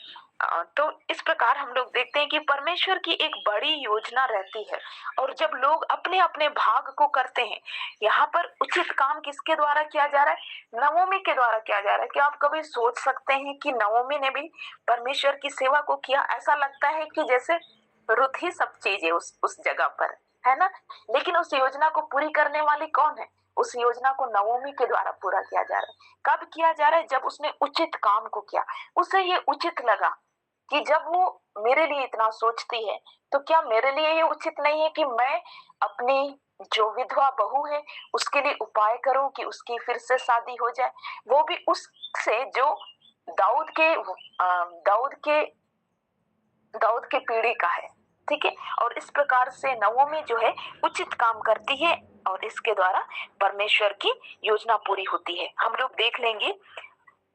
तो इस प्रकार हम लोग देखते हैं कि परमेश्वर की एक बड़ी योजना रहती है, और जब लोग अपने अपने भाग को करते हैं, यहाँ पर उचित काम किसके द्वारा किया जा रहा है? नवोमी के द्वारा किया जा रहा है। क्या आप कभी सोच सकते हैं कि नवोमी ने भी परमेश्वर की सेवा को किया? ऐसा लगता है कि जैसे रुत ही सब चीज है उस जगह पर, है ना? लेकिन उस योजना को पूरी करने वाली कौन है? उस योजना को नवोमी के द्वारा पूरा किया जा रहा है। कब किया जा रहा है? जब उसने उचित काम को किया। उसे ये उचित लगा कि जब वो मेरे लिए इतना सोचती है, तो क्या मेरे लिए ये उचित नहीं है कि मैं अपनी जो विधवा बहू है उसके लिए उपाय करूं कि उसकी फिर से शादी हो जाए, वो भी उससे जो दाऊद के दाऊद के दाऊद के पीढ़ी का है। ठीक है, और इस प्रकार से नवोमी जो है उचित काम करती है, और इसके द्वारा परमेश्वर की योजना पूरी होती है। हम लोग देख लेंगे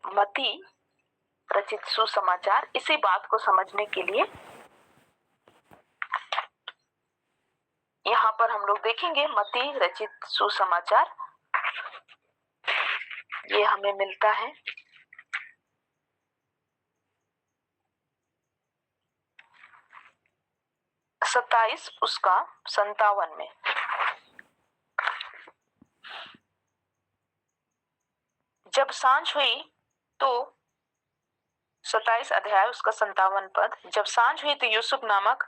मत्ती रचित सुसमाचार। इसी बात को समझने के लिए यहाँ पर हम लोग देखेंगे मत्ती रचित सुसमाचार। ये हमें मिलता है 27 उसका 57 में। जब सांझ हुई तो 27 अध्याय उसका 57 पद। जब सांझ हुई तो यूसुफ नामक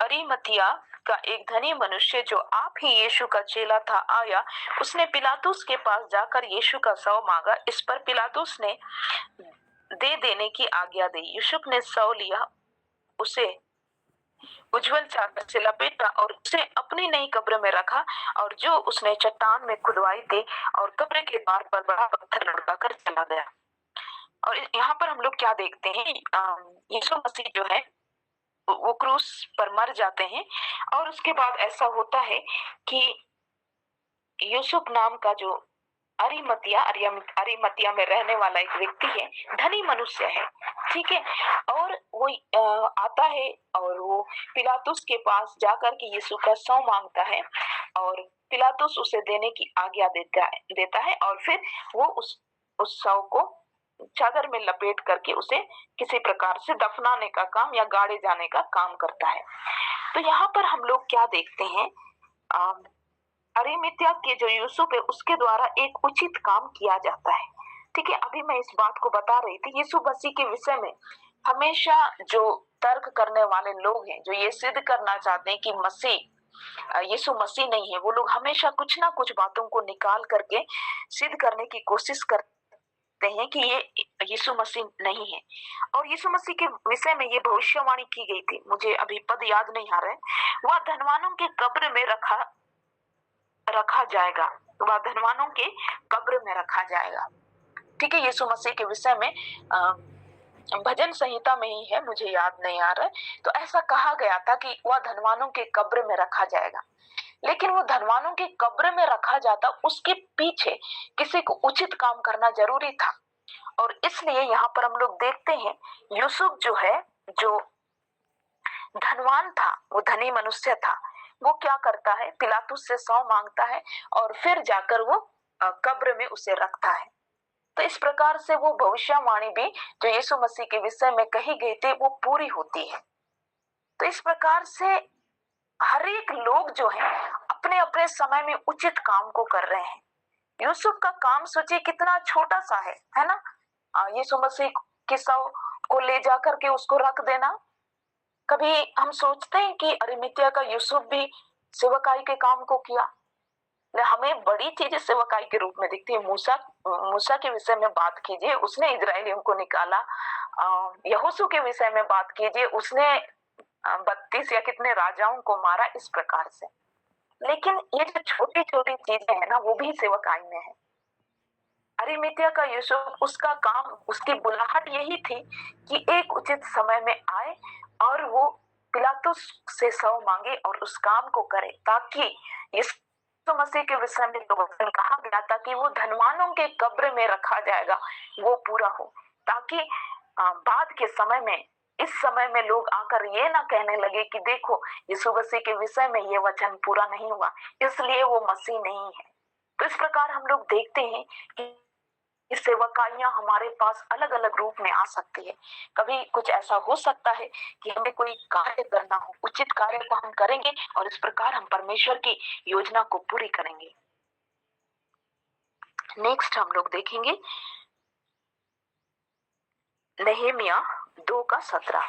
अरिमथिया का एक धनी मनुष्य जो आप ही यीशु का चेला था आया। उसने पिलातुस के पास जाकर यीशु का शव मांगा। इस पर पिलातुस ने दे देने की आज्ञा दी। यूसुफ ने शव लिया, उसे उज्जवल चादर से लपेटा और उसे अपनी नई कब्र में रखा, और जो उसने चट्टान में खुदवाई थी, और कब्र के द्वार पर बड़ा पत्थर लटकाकर चला गया। और यहाँ पर हम लोग क्या देखते हैं? यीशु मसीह जो है वो क्रूस पर मर जाते हैं, और उसके बाद ऐसा होता है कि यूसुफ नाम का जो अरिमतिया में रहने वाला एक व्यक्ति है, धनी मनुष्य है। ठीक है, और वो आता है और वो पिलातुस के पास जाकर के यीशु का शव मांगता है, और पिलातुस उसे देने की आज्ञा देता है, और फिर वो उस शव को चादर में लपेट करके उसे किसी प्रकार से दफनाने का काम या गाड़े जाने का काम करता है। तो यहाँ पर हम लोग क्या देखते हैं? अरिमतिया के जो यूसुफ है उसके द्वारा एक उचित काम किया जाता है। ठीक है, अभी मैं इस बात को बता रही थी, यीशु मसीह के विषय में हमेशा जो तर्क करने वाले लोग हैं, जो ये सिद्ध करना चाहते हैं कि यीशु मसीह नहीं है, वो लोग हमेशा कुछ ना कुछ बातों को निकाल करके सिद्ध करने की कोशिश करते हैं कि ये यीशु मसीह नहीं है। और यीशु मसीह के विषय में ये भविष्यवाणी की गई थी, मुझे अभी पद याद नहीं आ रहा है। वह धनवानों के कब्र में रखा जाएगा, वह धनवानों के कब्र में रखा जाएगा। ठीक है, यीशु मसीह के विषय में भजन संहिता में ही है, मुझे याद नहीं आ रहा है। तो ऐसा कहा गया था कि वह धनवानों के कब्र में रखा जाएगा, लेकिन वो धनवानों के कब्र में रखा जाता, उसके पीछे किसी को उचित काम करना जरूरी था। और इसलिए यहाँ पर हम लोग देखते हैं यूसुफ जो है, जो धनवान था, वो धनी मनुष्य था, वो क्या करता है? पिलातुस से शव मांगता है, और फिर जाकर वो कब्र में उसे रखता है। तो इस प्रकार से वो भविष्यवाणी भी जो यीशु मसीह के विषय में कही गई थी वो पूरी होती है। तो इस प्रकार से हर एक लोग जो है अपने अपने समय में उचित काम को कर रहे हैं। यूसुफ का काम सोचिए कितना छोटा सा है ना? यीशु मसीह के शव को ले जाकर के उसको रख देना। कभी हम सोचते हैं कि अरिमतिया का यूसुफ भी सेवकाई के काम को किया? हमें बड़ी चीजें सेवकाई के रूप में दिखती है। मूसा के विषय में बात कीजिए, उसने इजरायलियों को निकाला। यहोशू के विषय में बात कीजिए, उसने 32 या कितने राजाओं को मारा, इस प्रकार से। लेकिन ये जो छोटी छोटी चीजें हैं ना, वो भी सेवकाई में है। अरिमतिया का यूसुफ, उसका काम, उसकी बुलाहट यही थी कि एक उचित समय में आए और वो पिलातुस से शव मांगे और उस काम को करे, ताकि तो मसीह के विषय में जो वचन कहा गया था कि वो धनवानों के कब्र में रखा जाएगा, वो पूरा हो, ताकि बाद के समय में, इस समय में लोग आकर ये ना कहने लगे कि देखो यीशु मसीह के विषय में ये वचन पूरा नहीं हुआ, इसलिए वो मसीह नहीं है। तो इस प्रकार हम लोग देखते हैं कि सेवकाइयां हमारे पास अलग अलग रूप में आ सकती है। कभी कुछ ऐसा हो सकता है कि हमें कोई कार्य करना हो, उचित कार्य को हम करेंगे और इस प्रकार हम परमेश्वर की योजना को पूरी करेंगे। नेक्स्ट हम लोग देखेंगे नहमीया 2:17।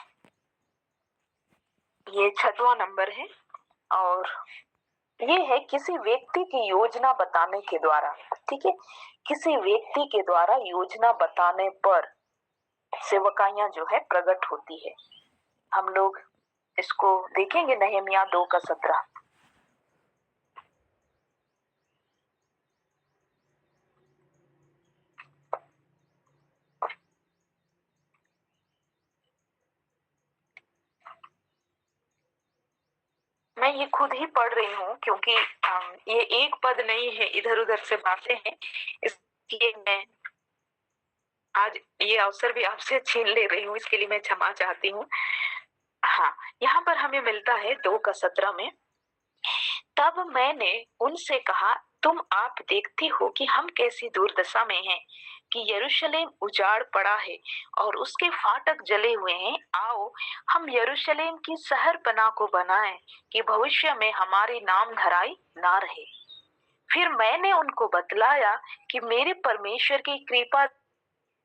ये 6वां नंबर है और ये है किसी व्यक्ति की योजना बताने के द्वारा, ठीक है, किसी व्यक्ति के द्वारा योजना बताने पर सेवकाइयां जो है प्रकट होती है। हम लोग इसको देखेंगे नहमीया 2:17। मैं ये खुद ही पढ़ रही हूँ क्योंकि ये एक पद नहीं है, इधर उधर से बातें हैं, इसलिए मैं आज ये अवसर भी आपसे छीन ले रही हूँ, इसके लिए मैं क्षमा चाहती हूँ। हाँ, यहाँ पर हमें मिलता है 2:17 में, तब मैंने उनसे कहा, तुम आप देखती हो कि हम कैसी दुर्दशा में हैं, कि यरूशलेम उजाड़ पड़ा है और उसके फाटक जले हुए हैं। आओ हम यरूशलेम की शहरपनाह को बनाएं कि भविष्य में हमारी नाम धराई ना रहे। फिर मैंने उनको बतलाया कि मेरे परमेश्वर की कृपा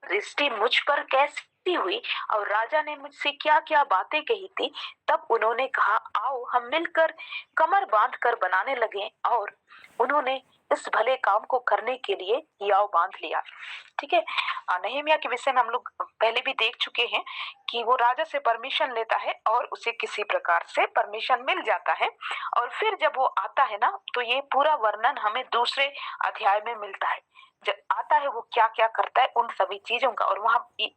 दृष्टि मुझ पर कैसी हुई और राजा ने मुझसे क्या क्या बातें कही थी। तब उन्होंने कहा, आओ हम मिलकर कमर बांध कर बनाने लगे, और उन्होंने इस भले काम को करने के लिए हियाव बांध लिया। ठीक है, नहमीया के विषय में हम लोग पहले भी देख चुके हैं कि वो राजा से परमिशन लेता है और उसे किसी प्रकार से परमिशन मिल जाता है, और फिर जब वो आता है ना, तो ये पूरा वर्णन हमें दूसरे अध्याय में मिलता है। जब आता है वो क्या क्या करता है उन सभी चीजों का, और वहां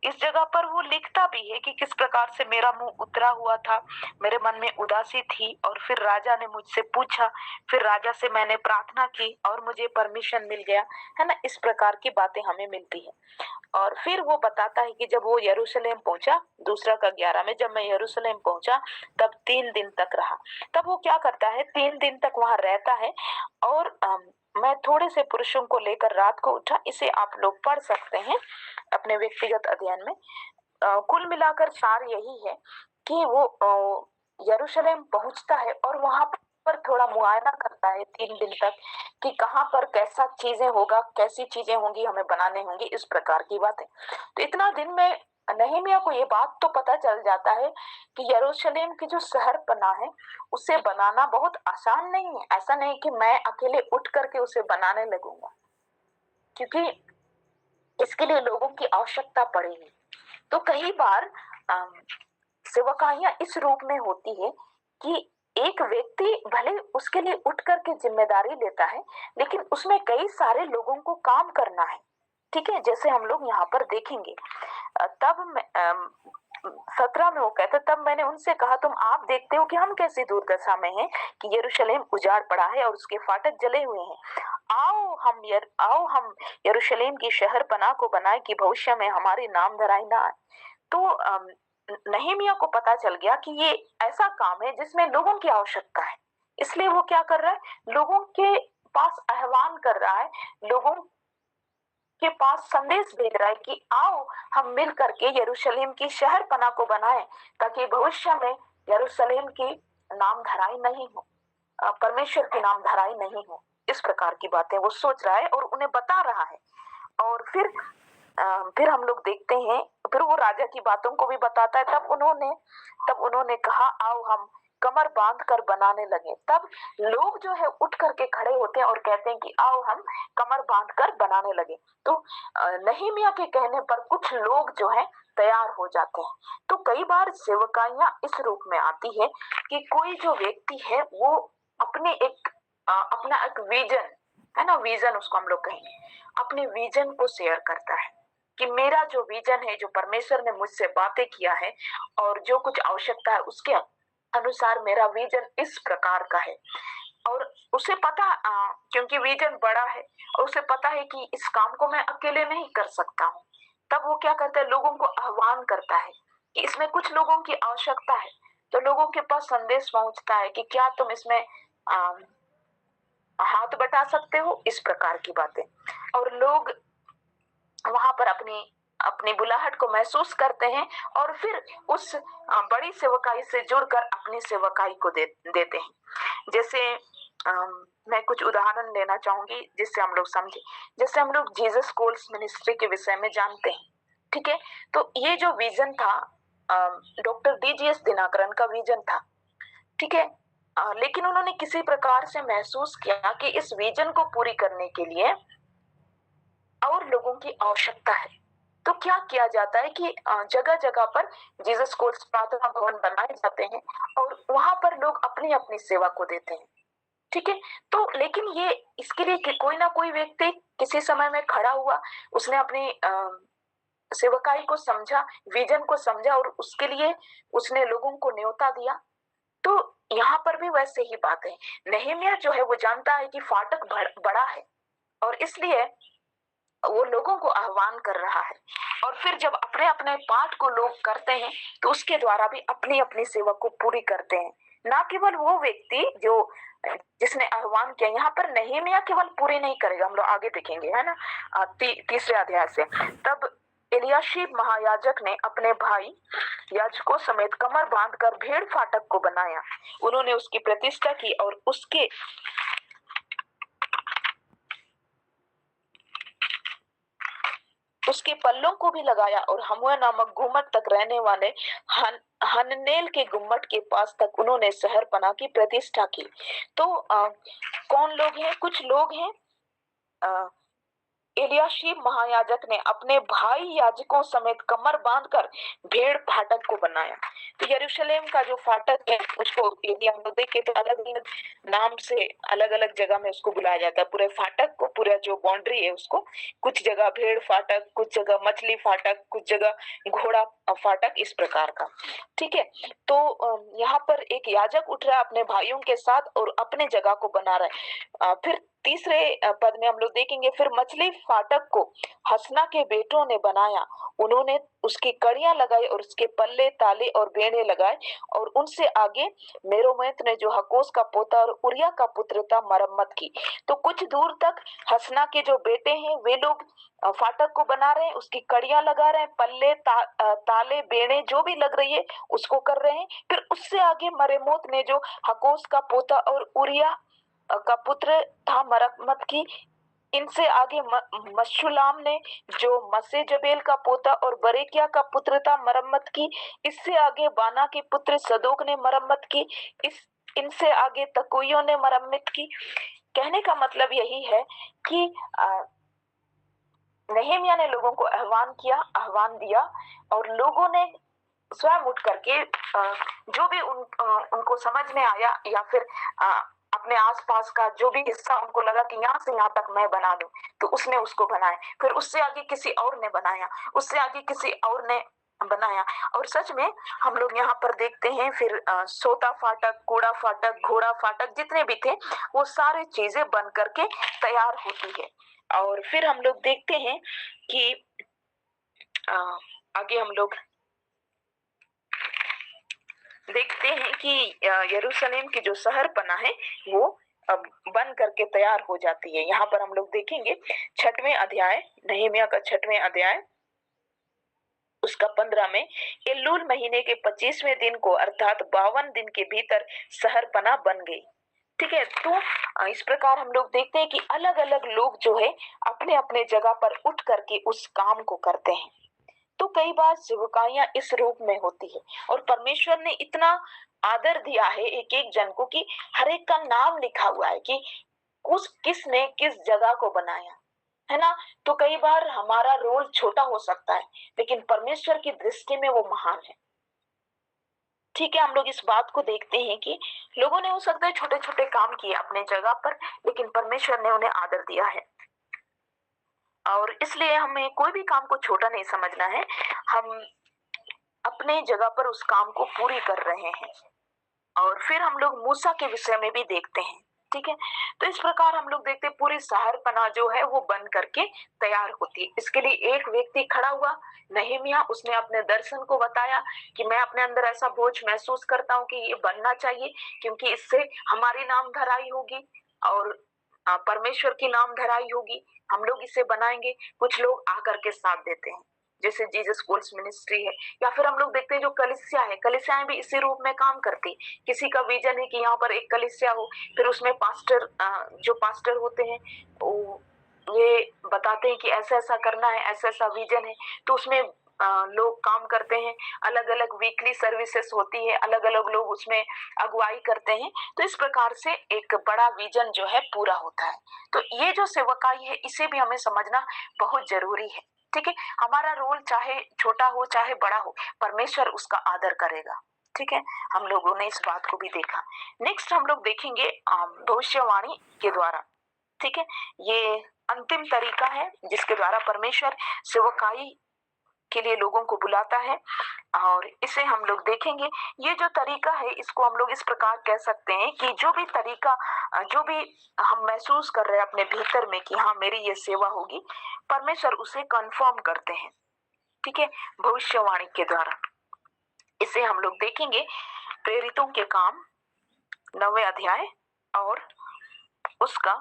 इस जगह पर वो लिखता भी है कि किस प्रकार से मेरा मुंह उतरा हुआ था, मेरे मन में उदासी थी, और फिर राजा ने मुझसे पूछा, फिर राजा से मैंने प्रार्थना की और मुझे परमिशन मिल गया, है ना। इस प्रकार की बातें हमें मिलती है। और फिर वो बताता है कि जब वो यरूशलेम पहुंचा, 2:11 में, जब मैं यरूशलेम पहुंचा तब 3 दिन तक रहा। तब वो क्या करता है, 3 दिन तक वहां रहता है, और मैं थोड़े से पुरुषों को लेकर रात को उठा। इसे आप लोग पढ़ सकते हैं अपने व्यक्तिगत अध्ययन में। कुल मिलाकर सार यही है कि वो यरूशलेम पहुंचता है और वहां पर थोड़ा मुआयना करता है 3 दिन तक कि कहाँ पर कैसा चीजें होगा, कैसी चीजें होंगी, हमें बनाने होंगी, इस प्रकार की बातें। तो इतना दिन में नहमीया को ये बात तो पता चल जाता है कि यरूशलेम की जो शहर पना है उसे बनाना बहुत आसान नहीं है। ऐसा नहीं कि मैं अकेले उठ करके उसे बनाने लगूंगा, क्योंकि इसके लिए लोगों की आवश्यकता पड़ेगी। तो कई बार सेवकाइयां इस रूप में होती है कि एक व्यक्ति भले उसके लिए उठ करके जिम्मेदारी लेता है, लेकिन उसमें कई सारे लोगों को काम करना है। ठीक है, जैसे हम लोग यहाँ पर देखेंगे। तब 17 में वो कहते, तब मैंने उनसे कहा, तुम आप देखते हो कि हम कैसी दुर्दशा में हैं, कि यरूशलेम उजाड़ पड़ा है और उसके फाटक जले हुए हैं। आओ हम यरूशलेम की शहर पनाह को बनाए कि भविष्य में हमारी नाम धराई ना आए। तो नहमीया को पता चल गया कि ये ऐसा काम है जिसमें लोगों की आवश्यकता है, इसलिए वो क्या कर रहा है, लोगों के पास आह्वान कर रहा है, लोगों के पास संदेश भेज रहा है कि आओ हम मिल करके यरूशलेम की शहर पनाह को बनाएं, ताकि भविष्य में यरूशलेम की नाम धराई नहीं हो, परमेश्वर की नाम धराई नहीं हो। इस प्रकार की बातें वो सोच रहा है और उन्हें बता रहा है। और फिर हम लोग देखते हैं, फिर वो राजा की बातों को भी बताता है। तब उन्होंने कहा, आओ हम कमर बांध कर बनाने लगे। तब लोग जो है उठ करके खड़े होते हैं और कहते हैं कि आओ हम कमर बांध कर बनाने लगे। तो नहमीया के कहने पर कुछ लोग जो है तैयार हो जाते हैं। तो कई बार सेवकाइयां इस रूप में आती है कि कोई जो व्यक्ति है वो अपना एक विजन है ना, विजन उसको हम लोग कहेंगे, अपने विजन को शेयर करता है कि मेरा जो विजन है, जो परमेश्वर ने मुझसे बातें किया है और जो कुछ आवश्यकता है उसके अनुसार मेरा विजन इस प्रकार का है। और उसे पता क्योंकि विजन बड़ा है और उसे पता है कि इस काम को मैं अकेले नहीं कर सकता हूँ, तब वो क्या करता है, लोगों को आह्वान करता है कि इसमें कुछ लोगों की आवश्यकता है। तो लोगों के पास संदेश पहुंचता है कि क्या तुम इसमें हाथ बटा सकते हो, इस प्रकार की बातें। और लोग वहां पर अपनी अपनी बुलाहट को महसूस करते हैं और फिर उस बड़ी सेवकाई से जुड़कर अपनी सेवकाई को देते हैं। जैसे मैं कुछ उदाहरण लेना चाहूंगी जिससे हम लोग समझे। जैसे हम लोग जीसस कॉल्स मिनिस्ट्री के विषय में जानते हैं, ठीक है। तो ये जो विजन था डॉक्टर डीजीएस दिनाकरन का विजन था, ठीक है। लेकिन उन्होंने किसी प्रकार से महसूस किया कि इस विजन को पूरी करने के लिए और लोगों की आवश्यकता है। तो क्या किया जाता है कि जगह जगह पर जीसस कॉल्स प्रार्थना भवन बनाए जाते हैं और वहां पर लोग अपनी अपनी सेवा को देते हैं, ठीक है। तो लेकिन ये इसके लिए कोई ना कोई व्यक्ति किसी समय में खड़ा हुआ, उसने अपनी सेवकाई को समझा, विजन को समझा और उसके लिए उसने लोगों को न्योता दिया। तो यहाँ पर भी वैसे ही बात है। नहम्याह जो है वो जानता है कि फाटक बड़ा है और इसलिए वो लोगों को आह्वान कर रहा है। और फिर जब अपने अपने पाठ को लोग करते हैं तो उसके द्वारा भी अपनी अपनी सेवा को पूरी करते हैं। ना केवल वो व्यक्ति जो जिसने आह्वान किया, यहाँ पर नहम्याह केवल पूरी नहीं करेगा, हम लोग आगे देखेंगे, है ना। तीसरे अध्याय से तब एलियाशीब महायाजक ने अपने भाई याजकों समेत कमर बांधकर भेड़ फाटक को बनाया। उन्होंने उसकी प्रतिष्ठा की और उसके पल्लों को भी लगाया और हमुआ नामक गुम्मट तक रहने वाले हननेल के गुम्मट के पास तक उन्होंने शहरपनाह की प्रतिष्ठा की। तो कौन लोग हैं? कुछ लोग हैं। एलियाशीब महायाजक ने अपने भाई याजकों समेत कमर बांधकर भेड़ फाटक को बनाया। तो यरूशलेम का जो फाटक है उसको यदि हम लोग देखें तो अलग अलग नाम से अलग अलग जगह में उसको बुलाया जाता है। पूरे फाटक को, पूरा जो बाउंड्री है उसको, कुछ जगह भेड़ फाटक, कुछ जगह मछली फाटक, कुछ जगह घोड़ा फाटक, इस प्रकार का, ठीक है। तो यहाँ पर एक याजक उठ रहा है अपने भाइयों के साथ और अपने जगह को बना रहा है। फिर तीसरे पद में हम लोग देखेंगे, फिर मछली फाटक को हसना के बेटों ने बनाया। उन्होंने उसकी कड़ियां लगाई और उसके पल्ले, ताले और बेड़े लगाए और उनसे आगे मेरोमैत ने जो हकोस का पोता और उरिया का पुत्र था मरम्मत की। तो कुछ दूर तक हसना के जो बेटे हैं वे लोग फाटक को बना रहे हैं, उसकी कड़ियां लगा रहे हैं, पल्ले, ताले, बेड़े जो भी लग रही है उसको कर रहे हैं। फिर उससे आगे मरेमोत ने जो हकोस का पोता और उरिया का पुत्र था मरम्मत की। इनसे आगे मशुलाम ने जो मसेजबेल का पोता और बरेकिया का पुत्र था मरम्मत की। इससे आगे बाना के पुत्र सदोक ने मरम्मत की। इनसे आगे तकोइयों ने मरम्मत की। कहने का मतलब यही है कि नहम्याह ने लोगों को आह्वान दिया और लोगों ने स्वयं उठ करके जो भी उनको समझ में आया या फिर अपने आसपास का जो भी हिस्सा उनको लगा कि यहाँ से यहाँ तक मैं बना दूं, तो उसने उसको बनाया। फिर उससे आगे किसी और ने बनाया, उससे आगे किसी और ने बनाया। और सच में हम लोग यहाँ पर देखते हैं फिर सोता फाटक, कूड़ा फाटक, घोड़ा फाटक जितने भी थे वो सारी चीजें बन करके तैयार होती है। और फिर हम लोग देखते हैं कि आगे हम लोग देखते हैं कि यरूशलेम की जो शहरपना है वो अब बन करके तैयार हो जाती है। यहाँ पर हम लोग देखेंगे 6वें अध्याय, नहम्याह का 6वें अध्याय, उसका 15 में, एल्लूल महीने के 25वें दिन को अर्थात 52 दिन के भीतर शहरपना बन गई, ठीक है। तो इस प्रकार हम लोग देखते हैं कि अलग अलग लोग जो है अपने अपने जगह पर उठ करके उस काम को करते हैं। तो कई बार सेवकाइयां इस रूप में होती है और परमेश्वर ने इतना आदर दिया है एक एक जन को कि हर एक का नाम लिखा हुआ है कि किसने किस जगह को बनाया, है ना। तो कई बार हमारा रोल छोटा हो सकता है लेकिन परमेश्वर की दृष्टि में वो महान है, ठीक है। हम लोग इस बात को देखते हैं कि लोगों ने हो सकता है छोटे छोटे काम किए अपने जगह पर, लेकिन परमेश्वर ने उन्हें आदर दिया है। और इसलिए हमें कोई भी काम को छोटा नहीं समझना है, हम अपने जगह पर उस काम को पूरी कर रहे हैं। और फिर हम लोग मूसा के विषय में भी देखते हैं, ठीक है। तो इस प्रकार हम लोग देखते हैं पूरी शहरपनाह जो है वो बन करके तैयार होती है। इसके लिए एक व्यक्ति खड़ा हुआ, नहमिया, उसने अपने दर्शन को बताया कि मैं अपने अंदर ऐसा बोझ महसूस करता हूँ कि ये बनना चाहिए, क्योंकि इससे हमारी नाम धराई होगी और परमेश्वर की नाम धराई होगी। हम लोग इसे बनाएंगे। कुछ लोग आकर के साथ देते हैं, जैसे जीसस कॉल्स मिनिस्ट्री है, या फिर हम लोग देखते हैं जो कलीसिया है, कलीसियाएं भी इसी रूप में काम करती। किसी का विजन है कि यहाँ पर एक कलीसिया हो, फिर उसमें पास्टर, जो पास्टर होते हैं वो ये बताते हैं कि ऐसा ऐसा करना है, ऐसा ऐसा विजन है, तो उसमें लोग काम करते हैं। अलग अलग वीकली सर्विसेज होती है, अलग अलग लोग उसमें अगुवाई करते हैं। तो इस प्रकार से एक बड़ा विजन जो है पूरा होता है। तो ये जो सेवकाई है इसे भी हमें समझना बहुत जरूरी है, ठीक है। हमारा रोल चाहे छोटा हो चाहे बड़ा हो, परमेश्वर उसका आदर करेगा, ठीक है। हम लोगों ने इस बात को भी देखा। नेक्स्ट हम लोग देखेंगे भविष्यवाणी के द्वारा, ठीक है। ये अंतिम तरीका है जिसके द्वारा परमेश्वर सेवकाई के लिए लोगों को बुलाता है, और इसे हम लोग देखेंगे। ये जो तरीका है इसको हम लोग इस प्रकार कह सकते हैं कि जो भी तरीका, जो भी हम महसूस कर रहे हैं अपने भीतर में कि हाँ मेरी ये सेवा होगी, परमेश्वर उसे कंफर्म करते हैं, ठीक है, भविष्यवाणी के द्वारा। इसे हम लोग देखेंगे प्रेरितों के काम 9वें अध्याय और उसका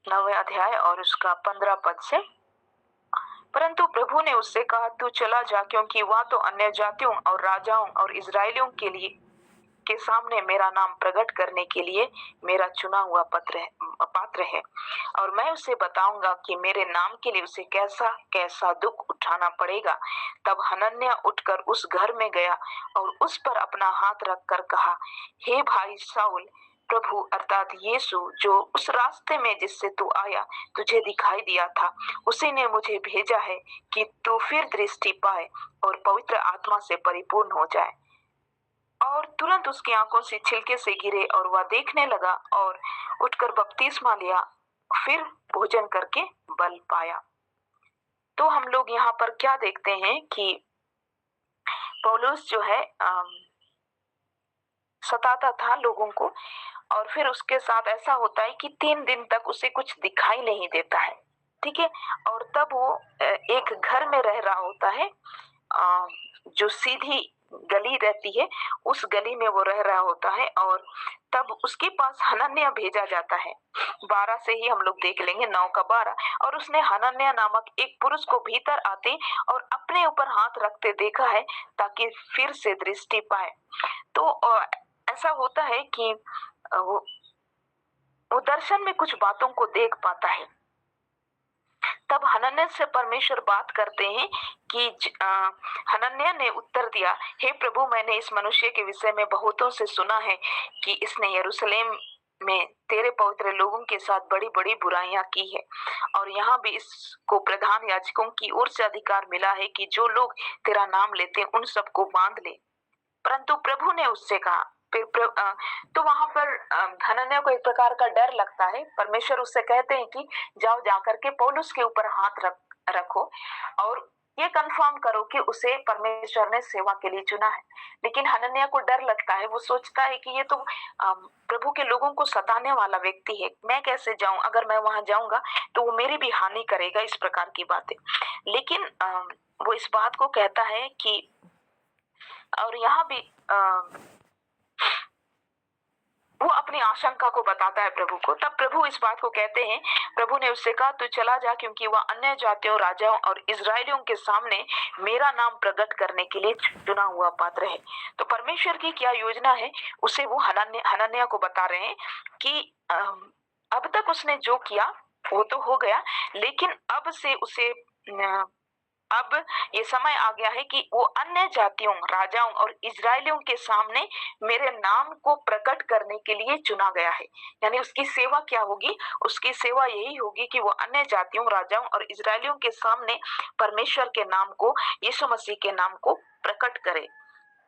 9वें अध्याय और उसका 15 पद से। परंतु प्रभु ने उससे कहा, तू चला जा, क्योंकि वह तो अन्य जातियों और राजाओं और इजरायलियों के लिए के सामने मेरा नाम प्रकट करने के लिए मेरा चुना हुआ पात्र है, और मैं उसे बताऊंगा कि मेरे नाम के लिए उसे कैसा कैसा दुख उठाना पड़ेगा। तब हनन्याह उठकर उस घर में गया और उस पर अपना हाथ रखकर कहा, हे भाई शाऊल, प्रभु अर्थात यीशु जो उस रास्ते में जिससे तू आया तुझे दिखाई दिया था, उसी ने मुझे भेजा है कि तू फिर दृष्टि पाए और पवित्र आत्मा से परिपूर्ण हो जाए। और तुरंत उसकी आंखों से छिलके से गिरे और वह देखने लगा और उठकर बपतिस्मा लिया, फिर भोजन करके बल पाया। तो हम लोग यहाँ पर क्या देखते हैं कि पौलुस जो है सताता था लोगों को, और फिर उसके साथ ऐसा होता है कि 3 दिन तक उसे कुछ दिखाई नहीं देता है, ठीक है। और तब वो एक घर में रह रहा होता है, जो सीधी गली रहती है उस गली में वो रह रहा होता है, और तब उसके पास हनन्याह भेजा जाता है। 12 से ही हम लोग देख लेंगे, 9 का 12। और उसने हनन्याह नामक एक पुरुष को भीतर आते और अपने ऊपर हाथ रखते देखा है ताकि फिर से दृष्टि पाए। तो ऐसा होता है कि वो दर्शन में कुछ बातों को देख पाता है। तब हनन्याह से परमेश्वर बात करते हैं कि हनन्याह ने उत्तर दिया, हे प्रभु, मैंने इस मनुष्य के विषय में बहुतों से सुना है कि इसने यरूशलेम में तेरे पवित्र लोगों के साथ बड़ी बड़ी बुराइयां की है, और यहाँ भी इसको प्रधान याजकों की ओर से अधिकार मिला है कि जो लोग तेरा नाम लेते हैं उन सबको बांध ले। परंतु प्रभु ने उससे कहा, तो वहां पर हनन्याह को एक प्रकार का डर लगता है। परमेश्वर उससे कहते हैं कि जाओ जाकर के पौलुस के ऊपर हाथ रखो और ये कंफर्म करो कि उसे परमेश्वर ने सेवा के लिए चुना है। लेकिन हनन्याह को डर लगता है, वो सोचता है कि ये तो प्रभु के लोगों को सताने वाला व्यक्ति है, मैं कैसे जाऊं, अगर मैं वहां जाऊंगा तो वो मेरी भी हानि करेगा, इस प्रकार की बातें। लेकिन वो इस बात को कहता है कि, और यहाँ भी वो अपनी आशंका को बताता है प्रभु को। तब प्रभु इस बात को कहते हैं, प्रभु ने उससे कहा, तू चला जा, क्योंकि वह अन्य जातियों, राजाओं और इजरायलियों के सामने मेरा नाम प्रकट करने के लिए चुना हुआ पात्र है। तो परमेश्वर की क्या योजना है उसे वो हनन्याह को बता रहे हैं कि अब तक उसने जो किया वो तो हो गया, लेकिन अब से उसे अब ये समय आ गया है कि वो अन्य जातियों, राजाओं और इजरायलियों के सामने मेरे नाम को प्रकट करने के लिए चुना गया है। यानी उसकी सेवा क्या होगी? उसकी सेवा यही होगी कि वो अन्य जातियों, राजाओं और इजरायलियों के सामने परमेश्वर के नाम को, यीशु मसीह के नाम को प्रकट करे।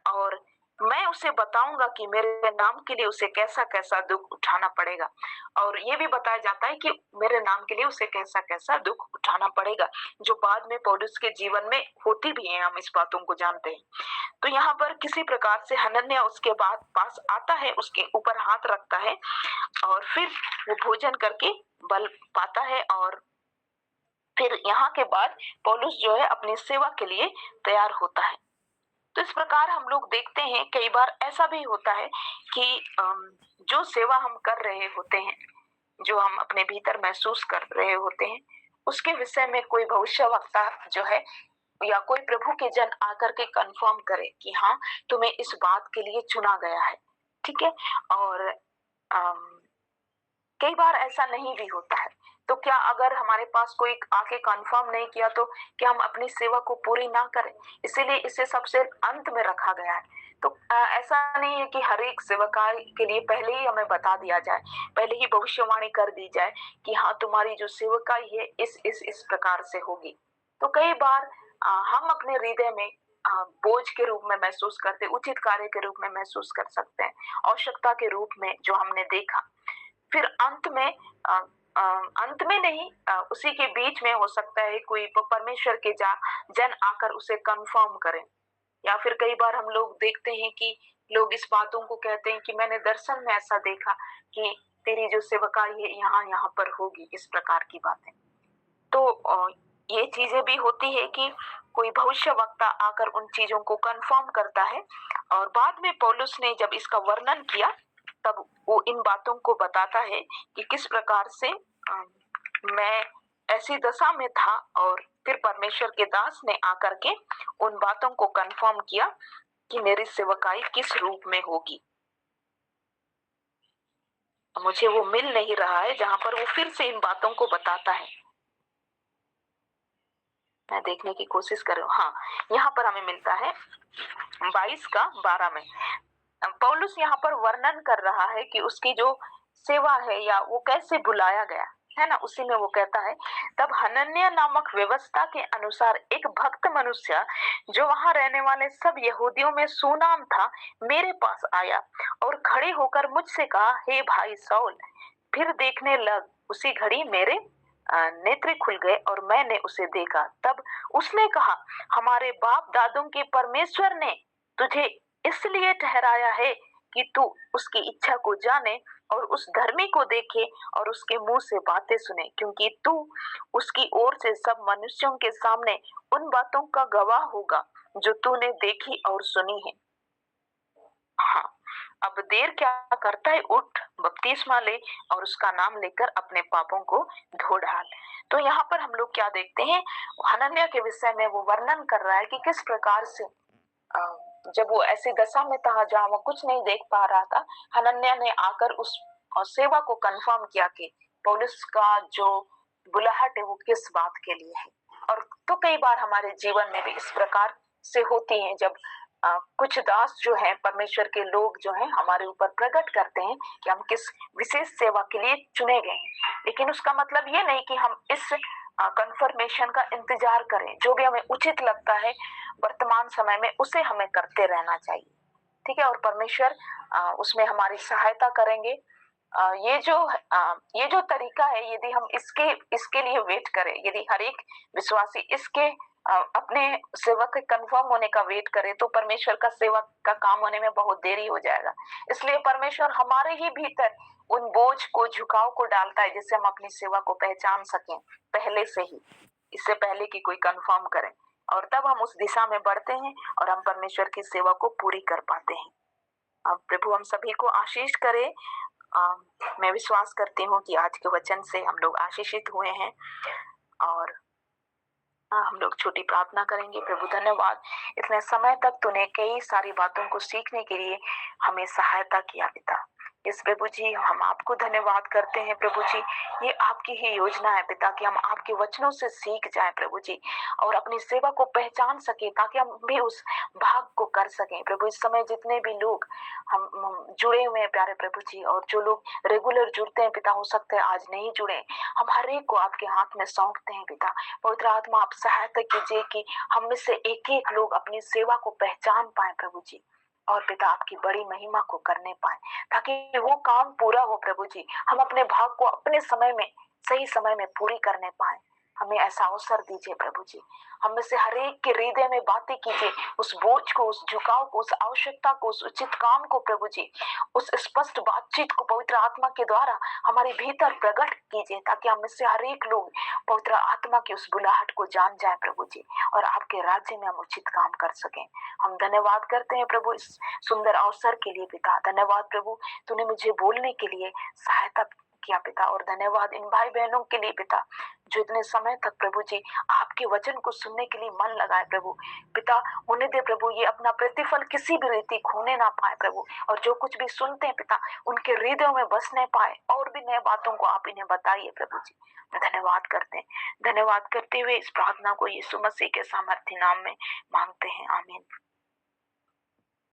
और मैं उसे बताऊंगा कि मेरे नाम के लिए उसे कैसा कैसा दुख उठाना पड़ेगा। और ये भी बताया जाता है कि मेरे नाम के लिए उसे कैसा कैसा दुख उठाना पड़ेगा, जो बाद में पौलुस के जीवन में होती भी है, हम इस बातों को जानते हैं। तो यहाँ पर किसी प्रकार से हनन्याह उसके बाद पास आता है, उसके ऊपर हाथ रखता है और फिर वो भोजन करके बल पाता है। और फिर यहाँ के बाद पौलुस जो है अपनी सेवा के लिए तैयार होता है। तो इस प्रकार हम लोग देखते हैं, कई बार ऐसा भी होता है कि जो सेवा हम कर रहे होते हैं, जो हम अपने भीतर महसूस कर रहे होते हैं, उसके विषय में कोई भविष्यवक्ता जो है या कोई प्रभु के जन आकर के कंफर्म करे कि हाँ, तुम्हें इस बात के लिए चुना गया है, ठीक है। और कई बार ऐसा नहीं भी होता है। तो क्या अगर हमारे पास कोई आके कंफर्म नहीं किया तो क्या हम अपनी सेवा को पूरी ना करें? इसीलिए इसे सबसे अंत में रखा गया है। तो ऐसा नहीं है कि हर एक सेवकाई के लिए पहले ही हमें बता दिया जाए, पहले ही भविष्यवाणी कर दी जाए कि हाँ, तुम्हारी जो सेवकाई है इस प्रकार से होगी। तो कई बार हम अपने हृदय में बोझ के रूप में महसूस करते, उचित कार्य के रूप में महसूस कर सकते हैं, आवश्यकता के रूप में जो हमने देखा। फिर अंत में नहीं, उसी के बीच में हो सकता है कोई परमेश्वर के जन आकर उसे कंफर्म करें। या फिर कई बार हम लोग देखते हैं कि लोग इस बातों को कहते हैं कि मैंने दर्शन में ऐसा देखा कि तेरी जो सेवकाई है यहाँ यहाँ पर होगी, इस प्रकार की बातें। तो ये चीजें भी होती है कि कोई भविष्यवक्ता आकर उन चीजों को कंफर्म करता है। और बाद में पौलुस ने जब इसका वर्णन किया तब वो इन बातों को बताता है कि किस प्रकार से मैं ऐसी दशा में था, और फिर परमेश्वर के दास ने आकर के उन बातों को कंफर्म किया कि मेरी सेवकाई किस रूप में होगी। मुझे वो मिल नहीं रहा है जहां पर वो फिर से इन बातों को बताता है। मैं देखने की कोशिश कर रहा हूँ। हाँ, यहाँ पर हमें मिलता है 22 का 12 में पौलुस यहाँ पर वर्णन कर रहा है कि उसकी जो सेवा है या वो कैसे बुलाया गया है ना। उसी में वो कहता है, तब हनन्याह नामक व्यवस्था के अनुसार एक भक्त मनुष्य जो वहां रहने वाले सब यहूदियों में सुनाम था, मेरे पास आया और खड़े होकर मुझसे कहा, हे भाई शाऊल, फिर देखने लग। उसी घड़ी मेरे नेत्र खुल गए और मैंने उसे देखा। तब उसने कहा, हमारे बाप दादों के परमेश्वर ने तुझे इसलिए ठहराया है कि तू उसकी इच्छा को जाने और उस धर्मी को देखे और उसके मुंह से बातें सुने, क्योंकि तू उसकी ओर से सब मनुष्यों के सामने उन बातों का गवाह होगा जो तूने देखी और सुनी है। हाँ, अब देर क्या करता है, उठ बपतिस्मा ले और उसका नाम लेकर अपने पापों को धो डाल। तो यहाँ पर हम लोग क्या देखते हैं, हनन्याह के विषय में वो वर्णन कर रहा है कि किस प्रकार से जब वो ऐसी दशा में था जहां वो कुछ नहीं देख पा रहा था, हनन्याह ने आकर उस सेवा को कंफर्म किया कि पौलुस का जो बुलाहट है वो किस बात के लिए है। और तो कई बार हमारे जीवन में भी इस प्रकार से होती है, जब कुछ दास जो है, परमेश्वर के लोग जो हैं, हमारे ऊपर प्रकट करते हैं कि हम किस विशेष सेवा के लिए चुने गए हैं। लेकिन उसका मतलब ये नहीं कि हम इस कंफर्मेशन का इंतजार करें। जो भी हमें उचित लगता है वर्तमान समय में, उसे हमें करते रहना चाहिए, ठीक है। और परमेश्वर उसमें हमारी सहायता करेंगे। ये जो तरीका है, यदि हम इसके इसके लिए वेट करें, यदि हर एक विश्वासी इसके अपने सेवक के कंफर्म होने का वेट करे, तो परमेश्वर का सेवक का काम होने में बहुत देरी हो जाएगा। इसलिए परमेश्वर हमारे ही भीतर उन बोझ को, झुकाव को डालता है, जिससे हम अपनी सेवा को पहचान सकें पहले से ही, इससे पहले कि कोई कंफर्म करें। और तब हम उस दिशा में बढ़ते हैं और हम परमेश्वर की सेवा को पूरी कर पाते हैं। अब प्रभु हम सभी को आशीष करे। मैं विश्वास करती हूँ कि आज के वचन से हम लोग आशीषित हुए हैं। और हम लोग छोटी प्रार्थना करेंगे। प्रभु धन्यवाद, इतने समय तक तूने कई सारी बातों को सीखने के लिए हमें सहायता किया पिता। इस प्रभु जी हम आपको धन्यवाद करते हैं प्रभु जी। ये आपकी ही योजना है पिता कि हम आपके वचनों से सीख जाएं प्रभु जी, और अपनी सेवा को पहचान सके, ताकि हम भी उस भाग को कर सकें प्रभु। इस समय जितने भी लोग हम जुड़े हुए हैं प्यारे प्रभु जी, और जो लोग रेगुलर जुड़ते हैं पिता, हो सकता है आज नहीं जुड़े, हम हर एक को आपके हाथ में सौंपते हैं पिता। पवित्र आत्मा आप सहायता कीजिए कि हम में से एक एक लोग अपनी सेवा को पहचान पाए प्रभु जी, और पिता आपकी बड़ी महिमा को करने पाए, ताकि वो काम पूरा हो प्रभु जी। हम अपने भाग को अपने समय में, सही समय में पूरी करने पाए। हमें ऐसा अवसर दीजिए प्रभु जी। हम में से हर एक के हृदय में बातें कीजिए, उस बोझ को, उस झुकाव को, उस आवश्यकता को, उस उचित काम को प्रभु जी, उस स्पष्ट बातचीत को पवित्र आत्मा के द्वारा हमारे भीतर प्रकट कीजिए, ताकि हम में से हर एक लोग पवित्र आत्मा की उस बुलाहट को जान जाए प्रभु जी, और आपके राज्य में हम उचित काम कर सकें। हम धन्यवाद करते हैं प्रभु इस सुंदर अवसर के लिए पिता। धन्यवाद प्रभु, तूने मुझे बोलने के लिए सहायता किया पिता। और धन्यवाद इन भाई बहनों के लिए पिता, जो इतने समय तक प्रभु जी आपके वचन को सुनने के लिए मन लगाए प्रभु पिता। उन्हें दे प्रभु ये अपना प्रतिफल किसी भी रीति खोने ना पाए प्रभु, और जो कुछ भी सुनते हैं पिता उनके हृदयों में बसने पाए, और भी नए बातों को आप इन्हें बताइए प्रभु जी। धन्यवाद करते हैं। धन्यवाद करते हुए इस प्रार्थना को यीशु मसीह के सामर्थ्य नाम में मांगते हैं, आमीन।